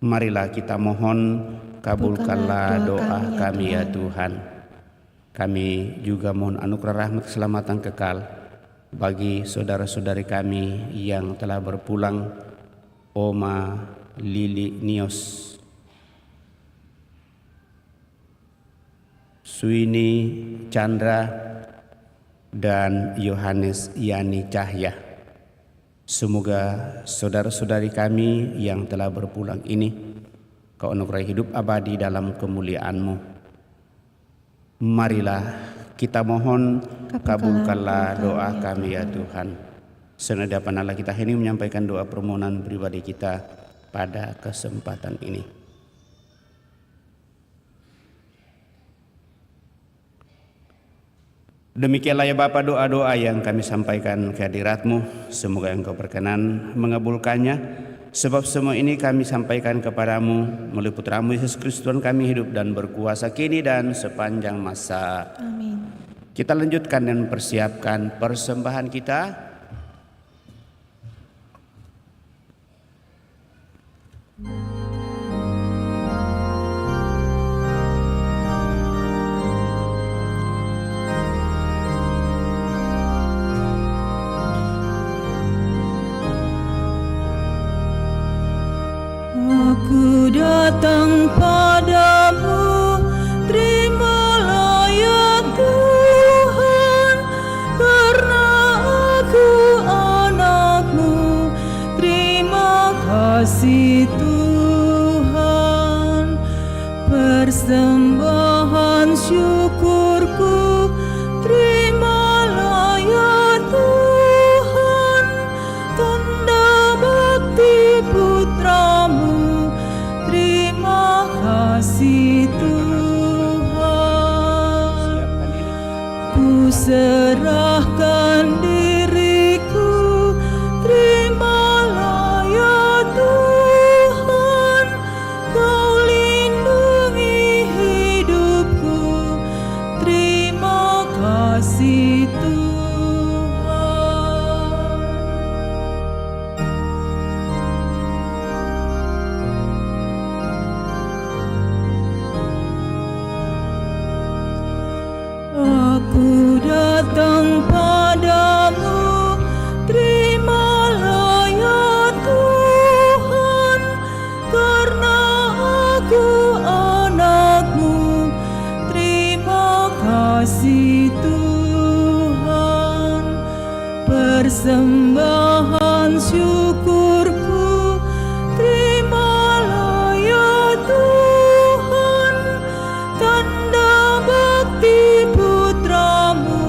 [SPEAKER 3] Marilah kita mohon, kabulkanlah doa kami ya Tuhan. Kami juga mohon anugerah rahmat keselamatan kekal bagi saudara-saudari kami yang telah berpulang, Oma Lili Nios, Suini Chandra, dan Yohanes Yani Cahya. Semoga saudara-saudari kami yang telah berpulang ini Kau anugerahi hidup abadi dalam kemuliaan-Mu. Marilah kita mohon, kabulkanlah doa kami ya Tuhan. Senada panahlah kita ini menyampaikan doa permohonan pribadi kita pada kesempatan ini. Demikianlah ya Bapa doa-doa yang kami sampaikan ke hadirat-Mu. Semoga Engkau berkenan mengabulkannya. Sebab semua ini kami sampaikan kepadamu melalui Putra-Mu Yesus Kristus Tuhan kami, hidup dan berkuasa kini dan sepanjang masa.
[SPEAKER 4] Amin.
[SPEAKER 3] Kita lanjutkan dan persiapkan persembahan kita.
[SPEAKER 2] Aku datang padamu, terimalah ya Tuhan, karena aku anak-Mu. Terima kasih Tuhan, persembahan syukurku, terimalah ya Tuhan, tanda bakti putra-Mu. Terima kasih Tuhan, ku serahkan diriku, terimalah ya Tuhan, Kau lindungi hidupku. Terima kasih Tuhan. Aku datang padamu, terimalah ya Tuhan, karena aku anak-Mu. Terima kasih Tuhan, persembahan syukurku, terimalah ya Tuhan, tanda bakti putra-Mu.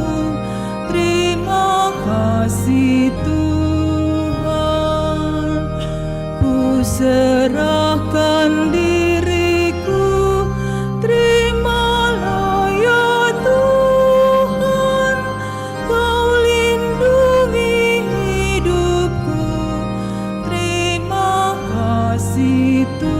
[SPEAKER 2] Terima kasih Tuhan, ku serahkan diriku, terimalah ya Tuhan, Kau lindungi hidupku. Terima kasih Tuhan.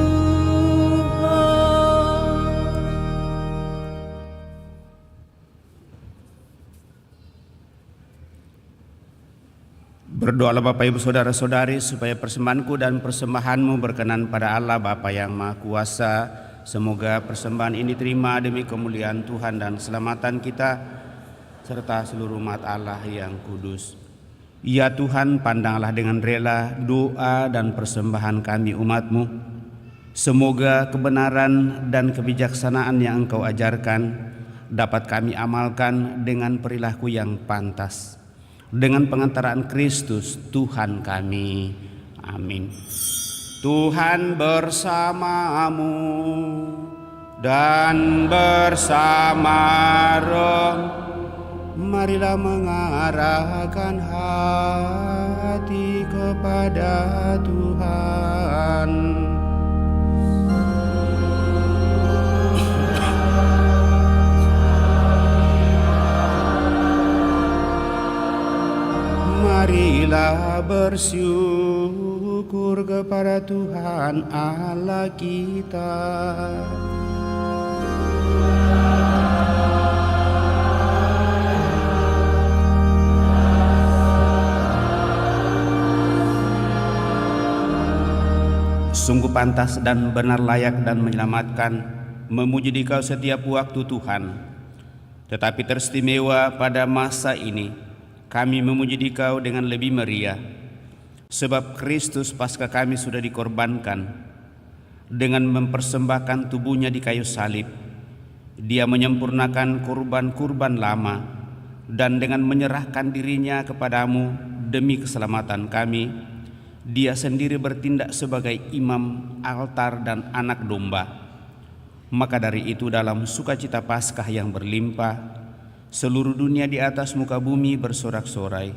[SPEAKER 3] Berdoalah Bapak Ibu Saudara-saudari supaya persembahanku dan persembahanmu berkenan pada Allah Bapa yang Maha Kuasa, Semoga persembahan ini terima demi kemuliaan Tuhan dan keselamatan kita serta seluruh umat Allah yang kudus. Ya Tuhan, pandanglah dengan rela doa dan persembahan kami umat-Mu. Semoga kebenaran dan kebijaksanaan yang Engkau ajarkan dapat kami amalkan dengan perilaku yang pantas. Dengan pengantaraan Kristus Tuhan kami. Amin. Tuhan bersamamu dan bersama roh. Marilah mengarahkan hati kepada Tuhan. Marilah bersyukur kepada Tuhan Allah kita. Sungguh pantas dan benar layak dan menyelamatkan memuji Dikau setiap waktu Tuhan. Tetapi teristimewa pada masa ini kami memuji Dikau dengan lebih meriah, sebab Kristus Paskah kami sudah dikorbankan dengan mempersembahkan tubuhnya di kayu salib. Dia menyempurnakan kurban-kurban lama dan dengan menyerahkan dirinya kepadamu demi keselamatan kami, Dia sendiri bertindak sebagai imam, altar dan anak domba. Maka dari itu dalam sukacita Paskah yang berlimpah, seluruh dunia di atas muka bumi bersorak-sorai.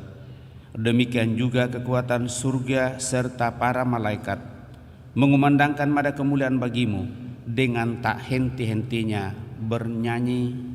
[SPEAKER 3] Demikian juga kekuatan surga serta para malaikat mengumandangkan nada kemuliaan bagimu dengan tak henti-hentinya bernyanyi.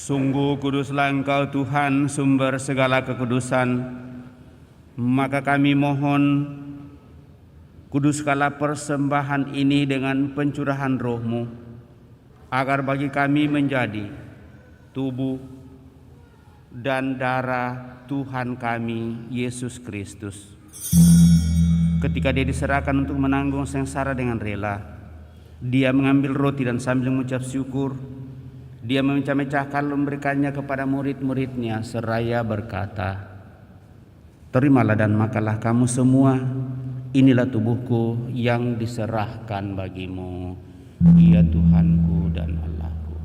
[SPEAKER 3] Sungguh kuduslah Engkau Tuhan, sumber segala kekudusan. Maka kami mohon, kuduskanlah persembahan ini dengan pencurahan roh-Mu, agar bagi kami menjadi tubuh dan darah Tuhan kami, Yesus Kristus. Ketika Dia diserahkan untuk menanggung sengsara dengan rela, Dia mengambil roti dan sambil mengucap syukur, Dia memecah-mecahkan memberikannya kepada murid-muridnya seraya berkata, "Terimalah dan makanlah kamu semua, inilah tubuhku yang diserahkan bagimu, ya Tuhanku dan Allahku."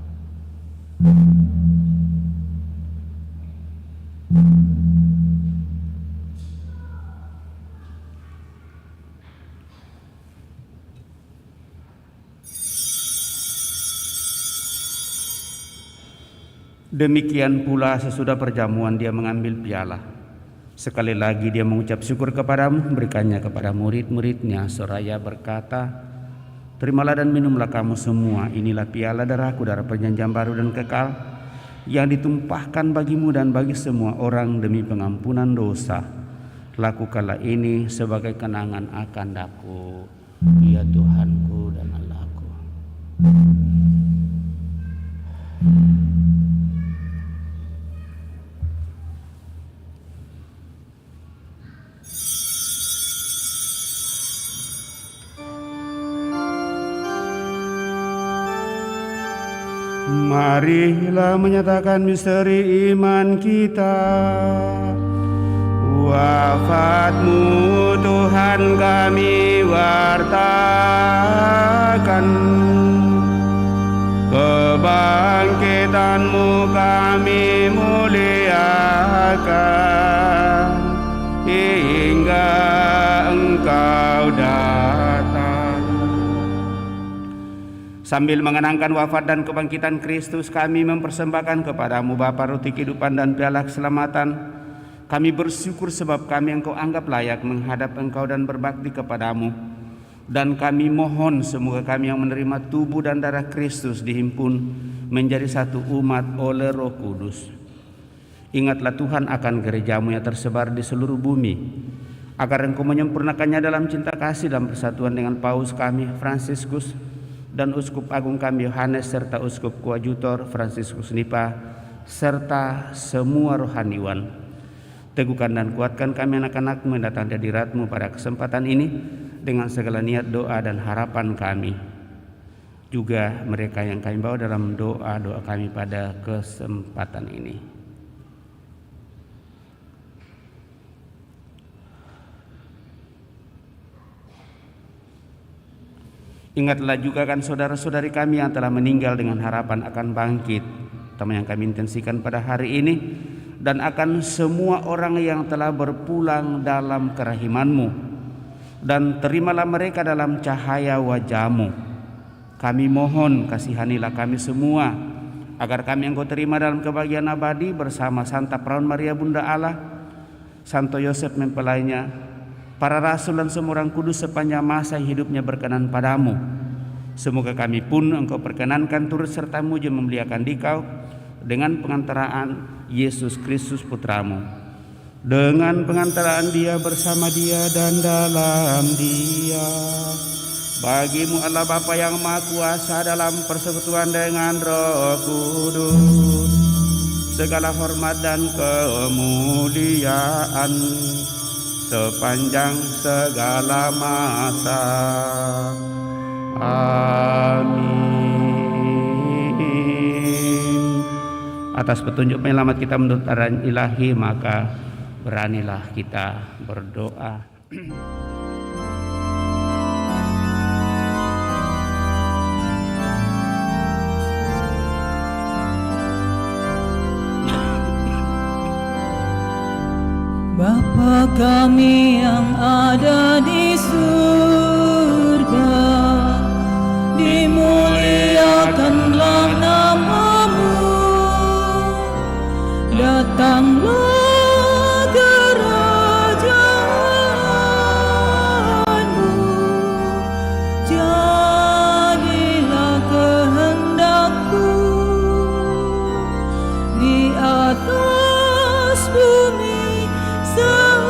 [SPEAKER 3] Demikian pula sesudah perjamuan Dia mengambil piala. Sekali lagi Dia mengucap syukur kepadamu, memberikannya kepada murid-muridnya seraya berkata, Terimalah dan minumlah kamu semua, inilah piala darahku, darah perjanjian baru dan kekal, yang ditumpahkan bagimu dan bagi semua orang demi pengampunan dosa. Lakukanlah ini sebagai kenangan akan aku, ya Tuhanku dan Allahku. Marilah menyatakan misteri iman kita. Wafatmu Tuhan kami wartakan, kebangkitanmu kami muliakan, hingga Engkau datang. Sambil mengenangkan wafat dan kebangkitan Kristus, kami mempersembahkan kepadamu Bapa roti kehidupan dan piala keselamatan. Kami bersyukur sebab kami Engkau anggap layak menghadap Engkau dan berbakti kepadamu. Dan kami mohon semoga kami yang menerima tubuh dan darah Kristus dihimpun menjadi satu umat oleh Roh Kudus. Ingatlah Tuhan akan gerejamu yang tersebar di seluruh bumi, agar Engkau menyempurnakannya dalam cinta kasih dan persatuan dengan Paus kami Fransiskus dan Uskup Agung kami Yohanes, serta Uskup Koadjutor Fransiskus Nipa, serta semua rohaniwan. Teguhkan dan kuatkan kami anak-anak-Mu yang datang dari hadirat-Mu pada kesempatan ini dengan segala niat, doa dan harapan kami. Juga mereka yang kami bawa dalam doa-doa kami pada kesempatan ini. Ingatlah juga kan saudara-saudari kami yang telah meninggal dengan harapan akan bangkit, terutama yang kami intensikan pada hari ini, dan akan semua orang yang telah berpulang dalam kerahiman-Mu, dan terimalah mereka dalam cahaya wajah-Mu. Kami mohon kasihanilah kami semua, agar kami Engkau terima dalam kebahagiaan abadi bersama Santa Perawan Maria Bunda Allah, Santo Yosef mempelainya, para rasul dan semua orang kudus sepanjang masa hidupnya berkenan padamu. Semoga kami pun Engkau perkenankan turut serta muji memuliakan Dikau dengan pengantaraan Yesus Kristus Putramu, dengan pengantaraan Dia, bersama Dia dan dalam Dia. Bagimu Allah Bapa yang Maha Kuasa dalam persekutuan dengan Roh Kudus, segala hormat dan kemuliaan sepanjang segala masa. Amin. Atas petunjuk penyelamat kita menurut arahan ilahi, maka beranilah kita berdoa.
[SPEAKER 2] Bapa kami yang ada di surga, dimuliakanlah nama-Mu, datanglah kerajaan-Mu, jadilah kehendak-Mu di atas bumi seperti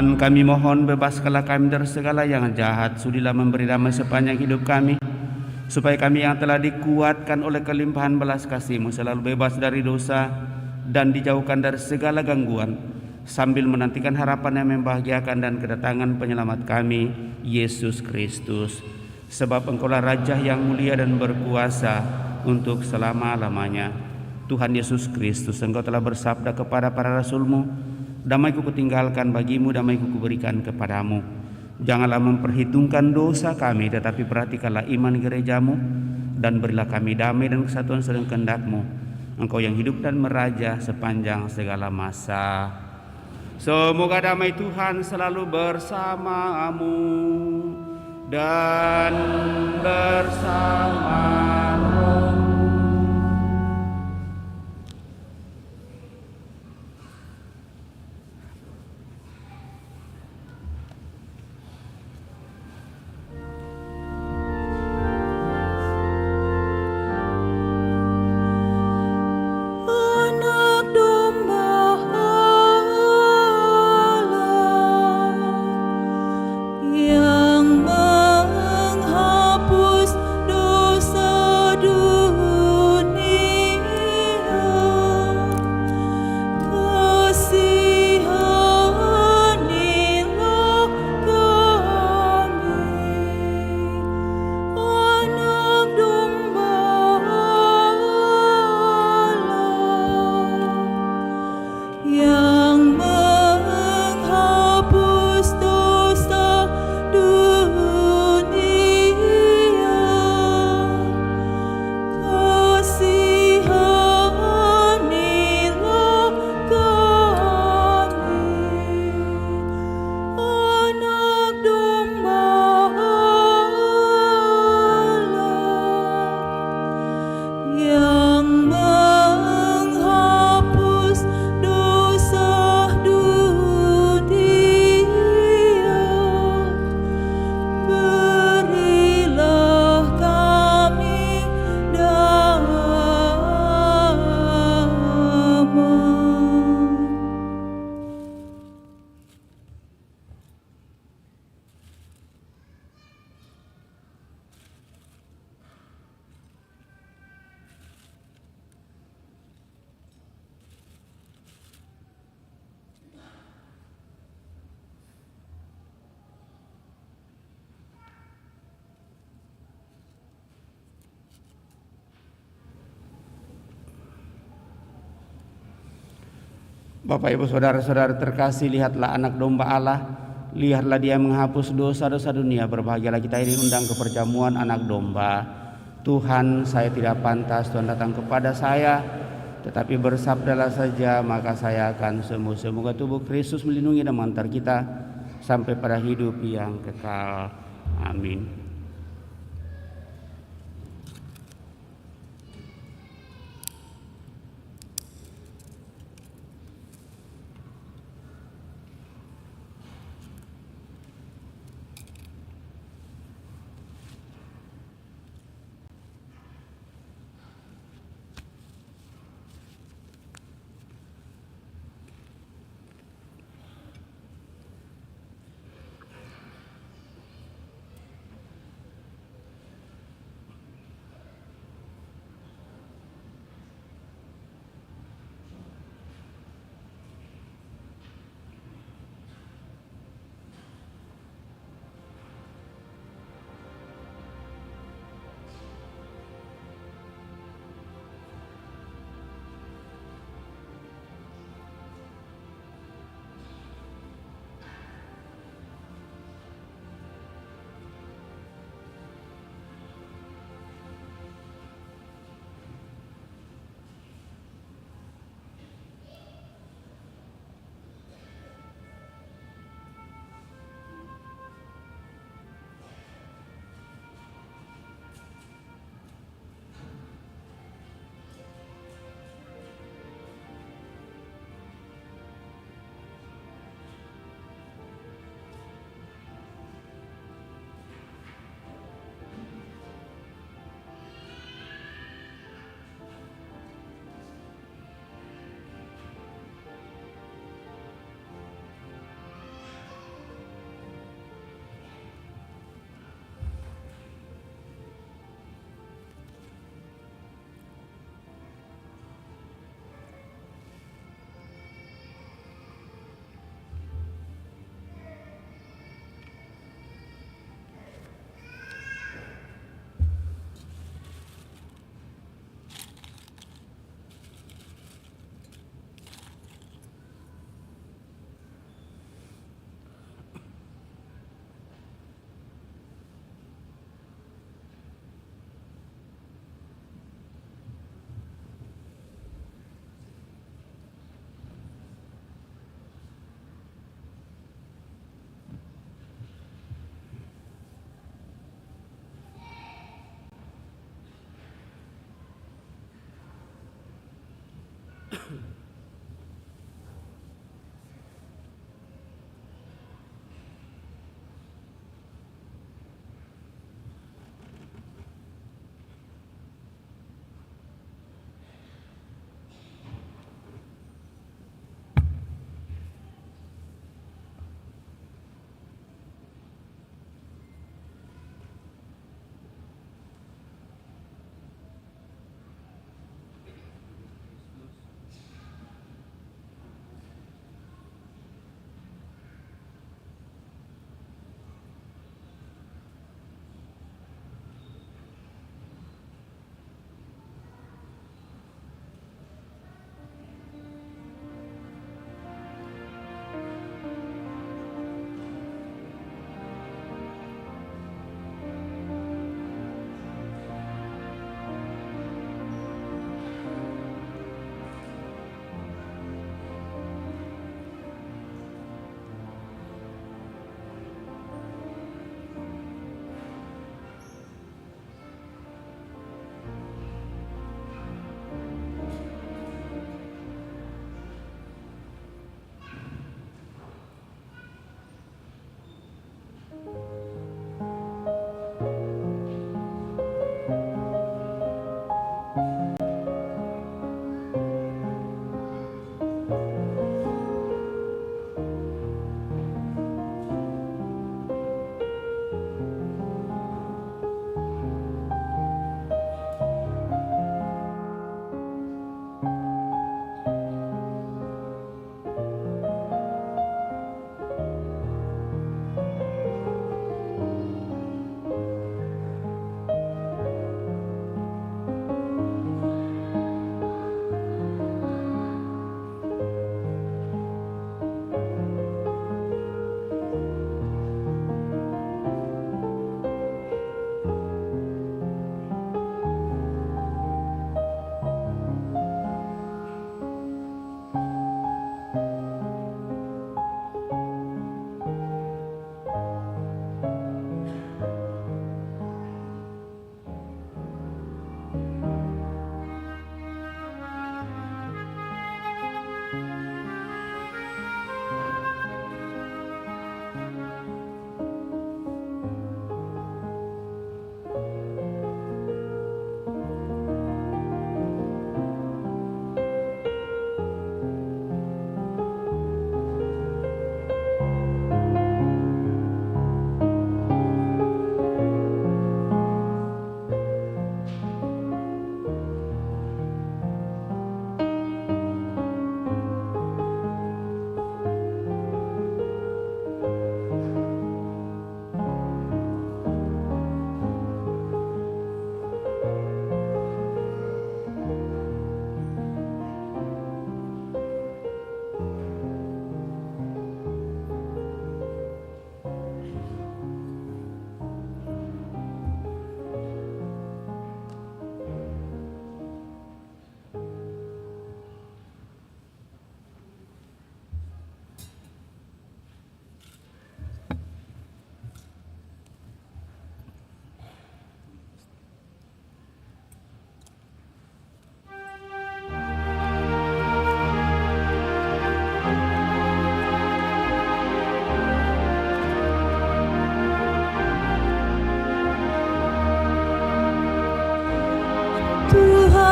[SPEAKER 3] Tuhan, kami mohon bebaskanlah kami dari segala yang jahat, sudilah memberi damai sepanjang hidup kami, supaya kami yang telah dikuatkan oleh kelimpahan belas kasih-Mu selalu bebas dari dosa dan dijauhkan dari segala gangguan, sambil menantikan harapan yang membahagiakan dan kedatangan penyelamat kami, Yesus Kristus. Sebab Engkaulah Raja yang mulia dan berkuasa untuk selama-lamanya. Tuhan Yesus Kristus, Engkau telah bersabda kepada para rasul-Mu, damai-Ku kutinggalkan bagimu, damai-Ku kuberikan kepadamu. Janganlah memperhitungkan dosa kami, tetapi perhatikanlah iman gereja-Mu, dan berilah kami damai dan kesatuan sedang kehendak-Mu. Engkau yang hidup dan meraja sepanjang segala masa. Semoga damai Tuhan selalu bersamamu dan bersama rohmu.
[SPEAKER 2] Anak domba Allah yang menghapus dosa dunia, kasihanilah kami. Anak domba Allah yang menghapus dosa dunia, kasihanilah kami. Anak domba Allah yang menghapus dosa dunia, berilah kami damai.
[SPEAKER 3] Bapak Ibu Saudara-saudara terkasih, lihatlah anak domba Allah, lihatlah Dia menghapus dosa-dosa dunia. Berbahagialah kita ini undang ke perjamuan anak domba. Tuhan, saya tidak pantas Tuhan datang kepada saya, tetapi bersabdalah saja maka saya akan sembuh. Semoga tubuh Kristus melindungi dan mengantar kita sampai pada hidup yang kekal. Amin.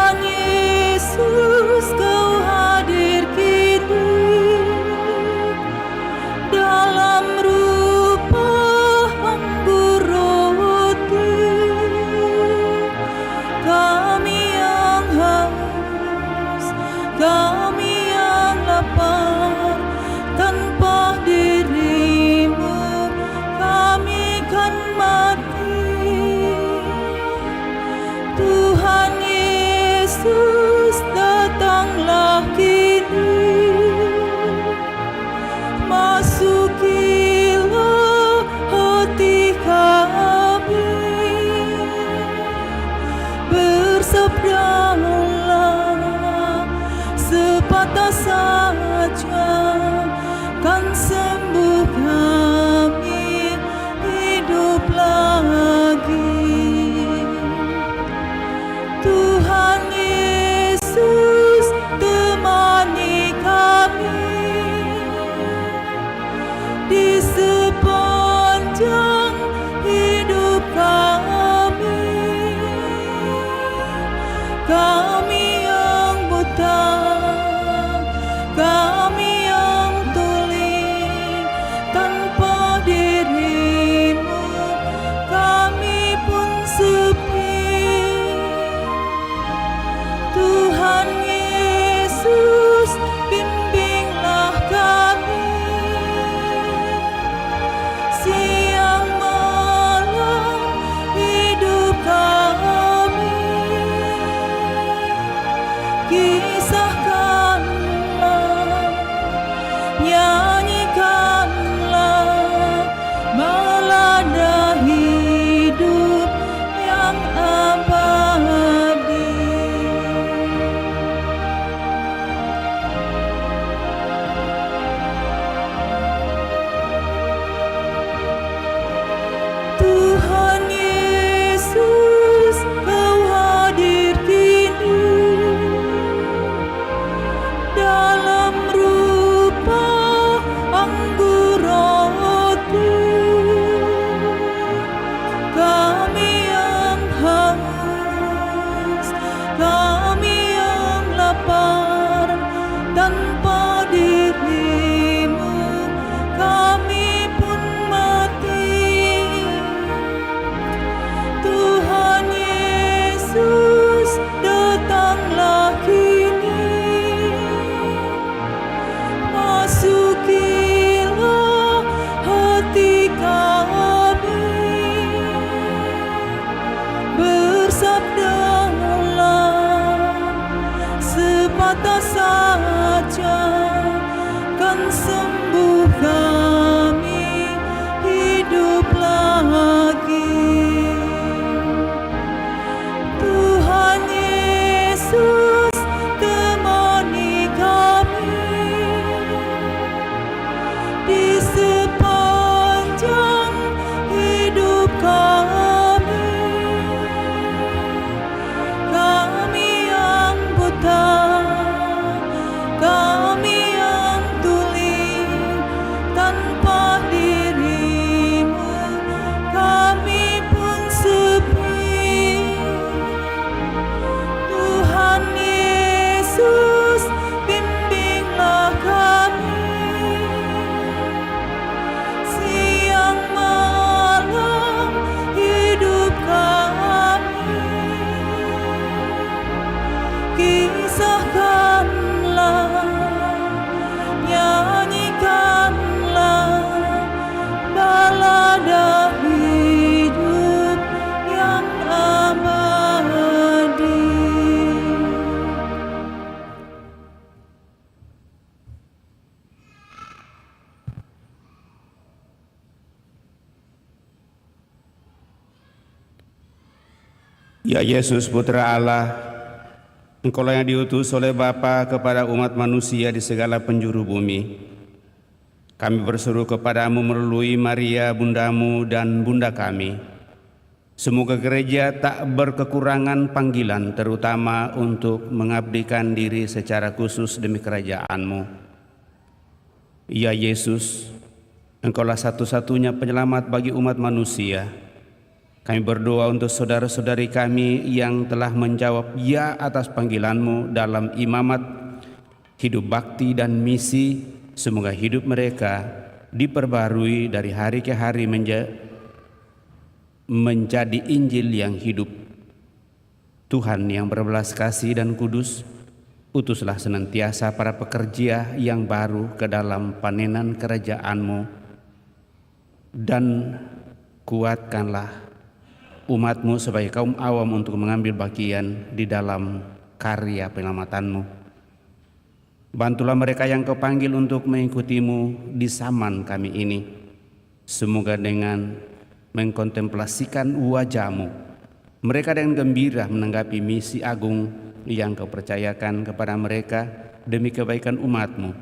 [SPEAKER 2] Tuhan Yesus, Kau hadir kini dalam rupa anggur roti. Kami yang haus, kami yang lapar, tanpa dirimu kami kan mati. Tuhan Yesus, datanglah kini, masukilah hati kami, bersabdalah sepatah saja, kan sembuh kami, hidup lagi. Tuhan Yesus, temani kami di sepanjang hidup kami. Kami yang buta, kami yang tuli, tanpa dirimu kami pun sepi. Tuhan Yesus, bimbinglah kami siang malam hidup kami. Kisahkanlah, nyanyikanlah balada hidup yang abadi. Tuhan Yesus, Kau hadir kini dalam rupa anggur roti. Kami yang haus, kami yang lapar, tanpa dirimu kami pun mati. Tuhan Yesus, datanglah kini, masukilah hati kami, bersabdalah sepatah saja, kan sembuh kami, hidup lagi. Tuhan Yesus, temani kami di sepanjang hidup kami. Kami yang buta, kami yang tuli, tanpa dirimu kami pun sepi. Tuhan Yesus, bimbinglah kami siang malam hidup kami. Kisahkanlah, nyanyikanlah balada hidup yang abadi.
[SPEAKER 3] Ya Yesus, Putra Allah, Engkaulah yang diutus oleh Bapa kepada umat manusia di segala penjuru bumi. Kami berseru kepadamu melalui Maria, bundamu dan bunda kami. Semoga gereja tak berkekurangan panggilan, terutama untuk mengabdikan diri secara khusus demi kerajaan-Mu. Ya Yesus, Engkaulah satu-satunya penyelamat bagi umat manusia. Kami berdoa untuk saudara-saudari kami yang telah menjawab ya atas panggilan-Mu dalam imamat, hidup bakti dan misi. Semoga hidup mereka diperbarui dari hari ke hari menjadi Injil yang hidup. Tuhan yang berbelas kasih dan kudus, utuslah senantiasa para pekerja yang baru ke dalam panenan kerajaan-Mu, dan kuatkanlah umat-Mu sebagai kaum awam untuk mengambil bagian di dalam karya penyelamatan-Mu. Bantulah mereka yang Kau panggil untuk mengikuti-Mu di zaman kami ini. Semoga dengan mengkontemplasikan wajah-Mu, mereka dengan gembira menanggapi misi agung yang Kau percayakan kepada mereka demi kebaikan umat-Mu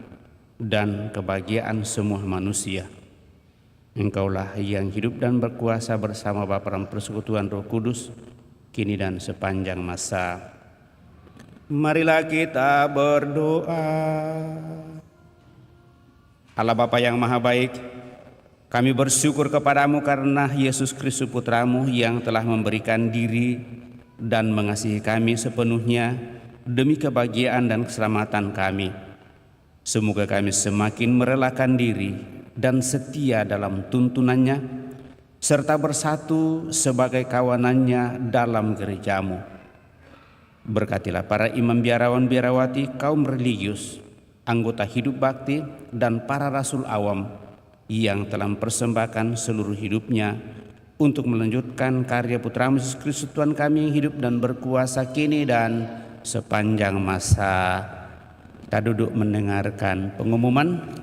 [SPEAKER 3] dan kebahagiaan semua manusia. Engkaulah yang hidup dan berkuasa bersama Bapa dalam persekutuan Roh Kudus, kini dan sepanjang masa. Marilah kita berdoa. Allah Bapa yang Maha Baik, kami bersyukur kepadamu karena Yesus Kristus Putra-Mu yang telah memberikan diri dan mengasihi kami sepenuhnya demi kebahagiaan dan keselamatan kami. Semoga kami semakin merelakan diri dan setia dalam tuntunannya, serta bersatu sebagai kawanannya dalam gereja-Mu. Berkatilah para imam biarawan-biarawati, kaum religius, anggota hidup bakti, dan para rasul awam yang telah mempersembahkan seluruh hidupnya untuk melanjutkan karya Putra-Mu Yesus Kristus Tuhan kami yang hidup dan berkuasa kini dan sepanjang masa. Kita duduk mendengarkan pengumuman.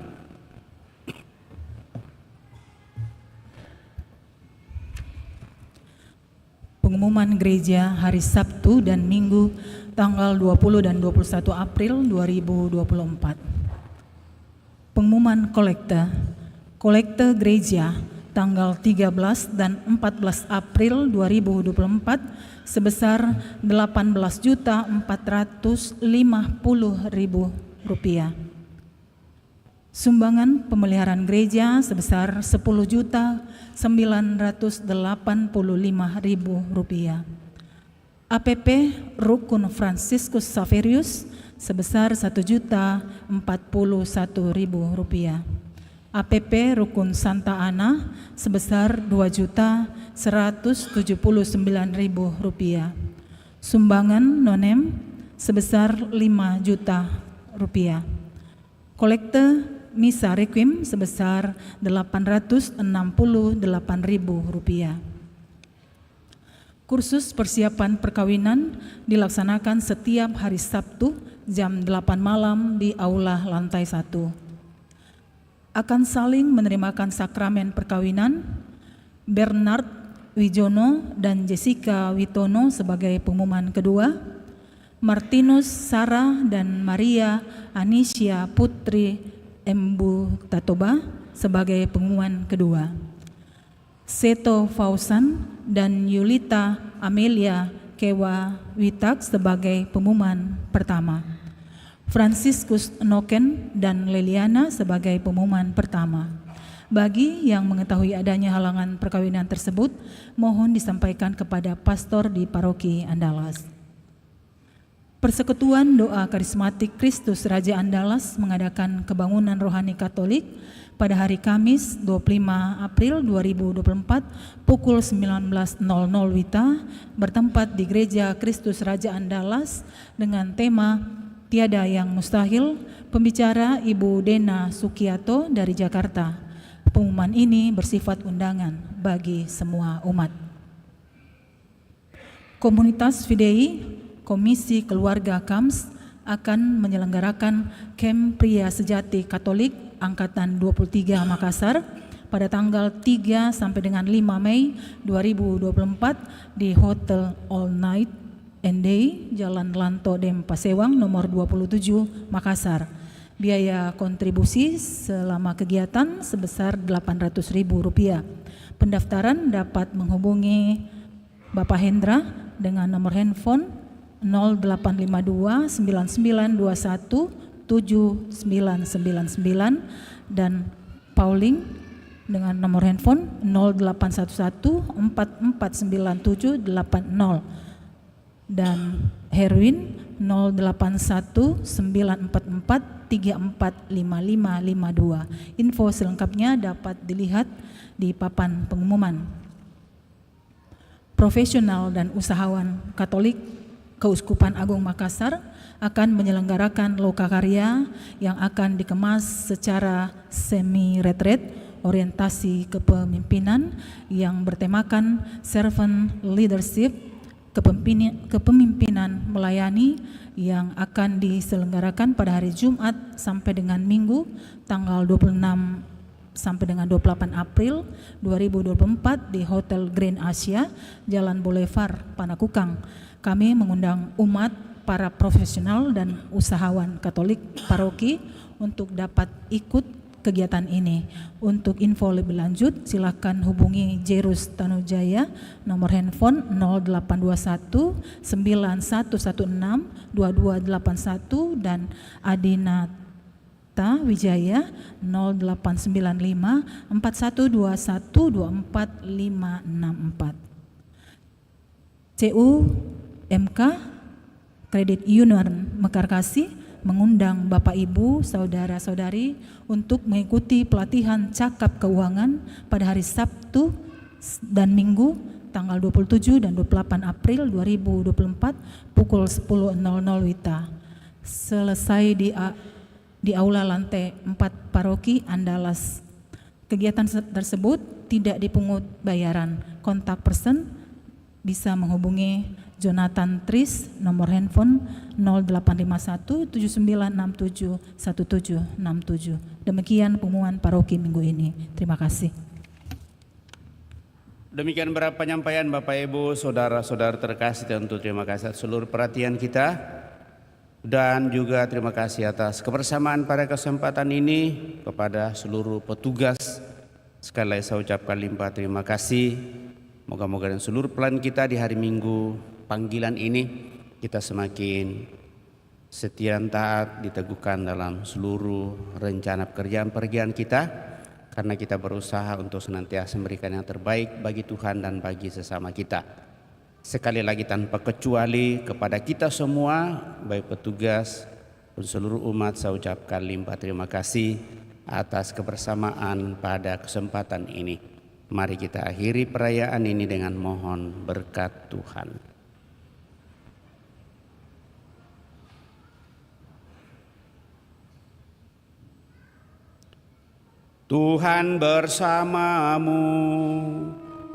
[SPEAKER 1] Pengumuman gereja hari Sabtu dan Minggu tanggal 20 dan 21 April 2024. Pengumuman kolekte gereja tanggal 13 dan 14 April 2024 sebesar Rp18.450.000. Sumbangan pemeliharaan gereja sebesar Rp10.985.000. APP Rukun Fransiskus Saverius sebesar Rp1.041.000. APP Rukun Santa Ana sebesar Rp2.179.000. Sumbangan nonem sebesar Rp5 juta. Kolekte Misa Requiem sebesar Rp868.000. Kursus persiapan perkawinan dilaksanakan setiap hari Sabtu jam 8 malam di Aula lantai 1. Akan saling menerimakan sakramen perkawinan Bernard Wijono dan Jessica Witono sebagai pengumuman kedua, Martinus Sarah dan Maria Anisya Putri Embu Tatoba sebagai pengumuman kedua. Seto Fausan dan Yulita Amelia Kewa Witak sebagai pengumuman pertama. Franciscus Noken dan Leliana sebagai pengumuman pertama. Bagi yang mengetahui adanya halangan perkawinan tersebut, mohon disampaikan kepada pastor di paroki Andalas. Persekutuan Doa Karismatik Kristus Raja Andalas mengadakan kebangunan rohani Katolik pada hari Kamis 25 April 2024 pukul 19.00 WITA bertempat di Gereja Kristus Raja Andalas dengan tema Tiada yang Mustahil. Pembicara Ibu Dena Sukiato dari Jakarta. Pengumuman ini bersifat undangan bagi semua umat. Komunitas Fidei Komisi Keluarga KAMS akan menyelenggarakan Camp Pria Sejati Katolik Angkatan 23 Makassar pada tanggal 3 sampai dengan 5 Mei 2024 di Hotel All Night and Day, Jalan Lanto Dem Pasewang nomor 27 Makassar. Biaya kontribusi selama kegiatan sebesar Rp800.000. Pendaftaran dapat menghubungi Bapak Hendra dengan nomor handphone 0852 9921 7999 dan Pauling dengan nomor handphone 0811 449780 dan Herwin 081 944 345552. Info selengkapnya dapat dilihat di papan pengumuman. Profesional dan usahawan Katolik Keuskupan Agung Makassar akan menyelenggarakan lokakarya yang akan dikemas secara semi-retreat orientasi kepemimpinan yang bertemakan servant leadership, kepemimpinan melayani, yang akan diselenggarakan pada hari Jumat sampai dengan Minggu tanggal 26 sampai dengan 28 April 2024 di Hotel Grand Asia, Jalan Boulevard, Panakukang. Kami mengundang umat, para profesional dan usahawan Katolik paroki untuk dapat ikut kegiatan ini. Untuk info lebih lanjut silakan hubungi Jerus Tanujaya nomor handphone 0821 9116 2281 dan Adinata Wijaya 0895 4121 24564. CU MK Kredit Union Mekarkasi mengundang Bapak Ibu, Saudara-saudari untuk mengikuti pelatihan cakap keuangan pada hari Sabtu dan Minggu tanggal 27 dan 28 April 2024 pukul 10.00 WITA. Selesai di aula lantai 4 Paroki Andalas. Kegiatan tersebut tidak dipungut bayaran. Kontak person bisa menghubungi Jonathan Tris nomor handphone 0851 7967 1767. Demikian pengumuman paroki minggu ini. Terima kasih.
[SPEAKER 3] Demikian beberapa penyampaian Bapak Ibu, saudara-saudara terkasih, tentu terima kasih atas seluruh perhatian kita dan juga terima kasih atas kebersamaan pada kesempatan ini kepada seluruh petugas. Sekali lagi saya ucapkan limpah terima kasih. Moga-moga dan seluruh pelan kita di hari Minggu panggilan ini kita semakin setia dan taat, diteguhkan dalam seluruh rencana pekerjaan kita, karena kita berusaha untuk senantiasa memberikan yang terbaik bagi Tuhan dan bagi sesama kita. Sekali lagi tanpa kecuali kepada kita semua, baik petugas dan seluruh umat, saya ucapkan limpah terima kasih atas kebersamaan pada kesempatan ini. Mari kita akhiri perayaan ini dengan mohon berkat Tuhan. Tuhan bersamamu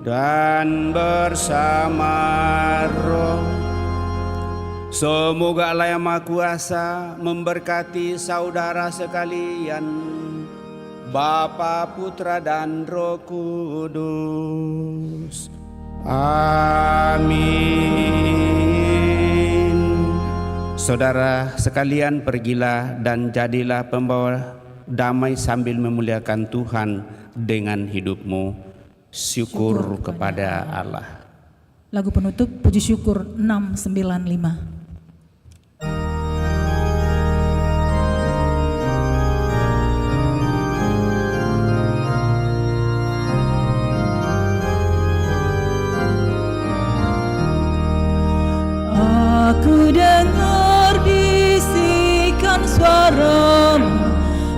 [SPEAKER 3] dan bersama roh. Semoga Allah yang Maha Kuasa memberkati saudara sekalian, Bapa, Putra, dan Roh Kudus. Amin. Saudara sekalian, pergilah dan jadilah pembawa damai sambil memuliakan Tuhan dengan hidupmu. Syukur kepada Allah.
[SPEAKER 1] Lagu penutup Puji Syukur 695.
[SPEAKER 2] Aku dengar bisikan suaramu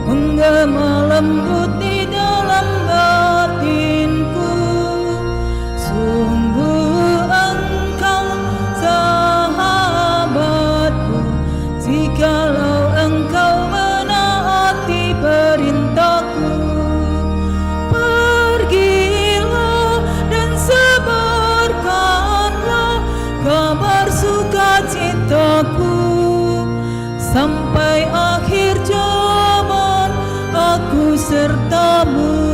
[SPEAKER 2] menggema lembut di dalam batinku. Sungguh engkau sahabatku, jikalau engkau menaati perintahku. Pergilah dan sebarkanlah kabar sukacitaku sampai akhir zaman. Aku sertamu.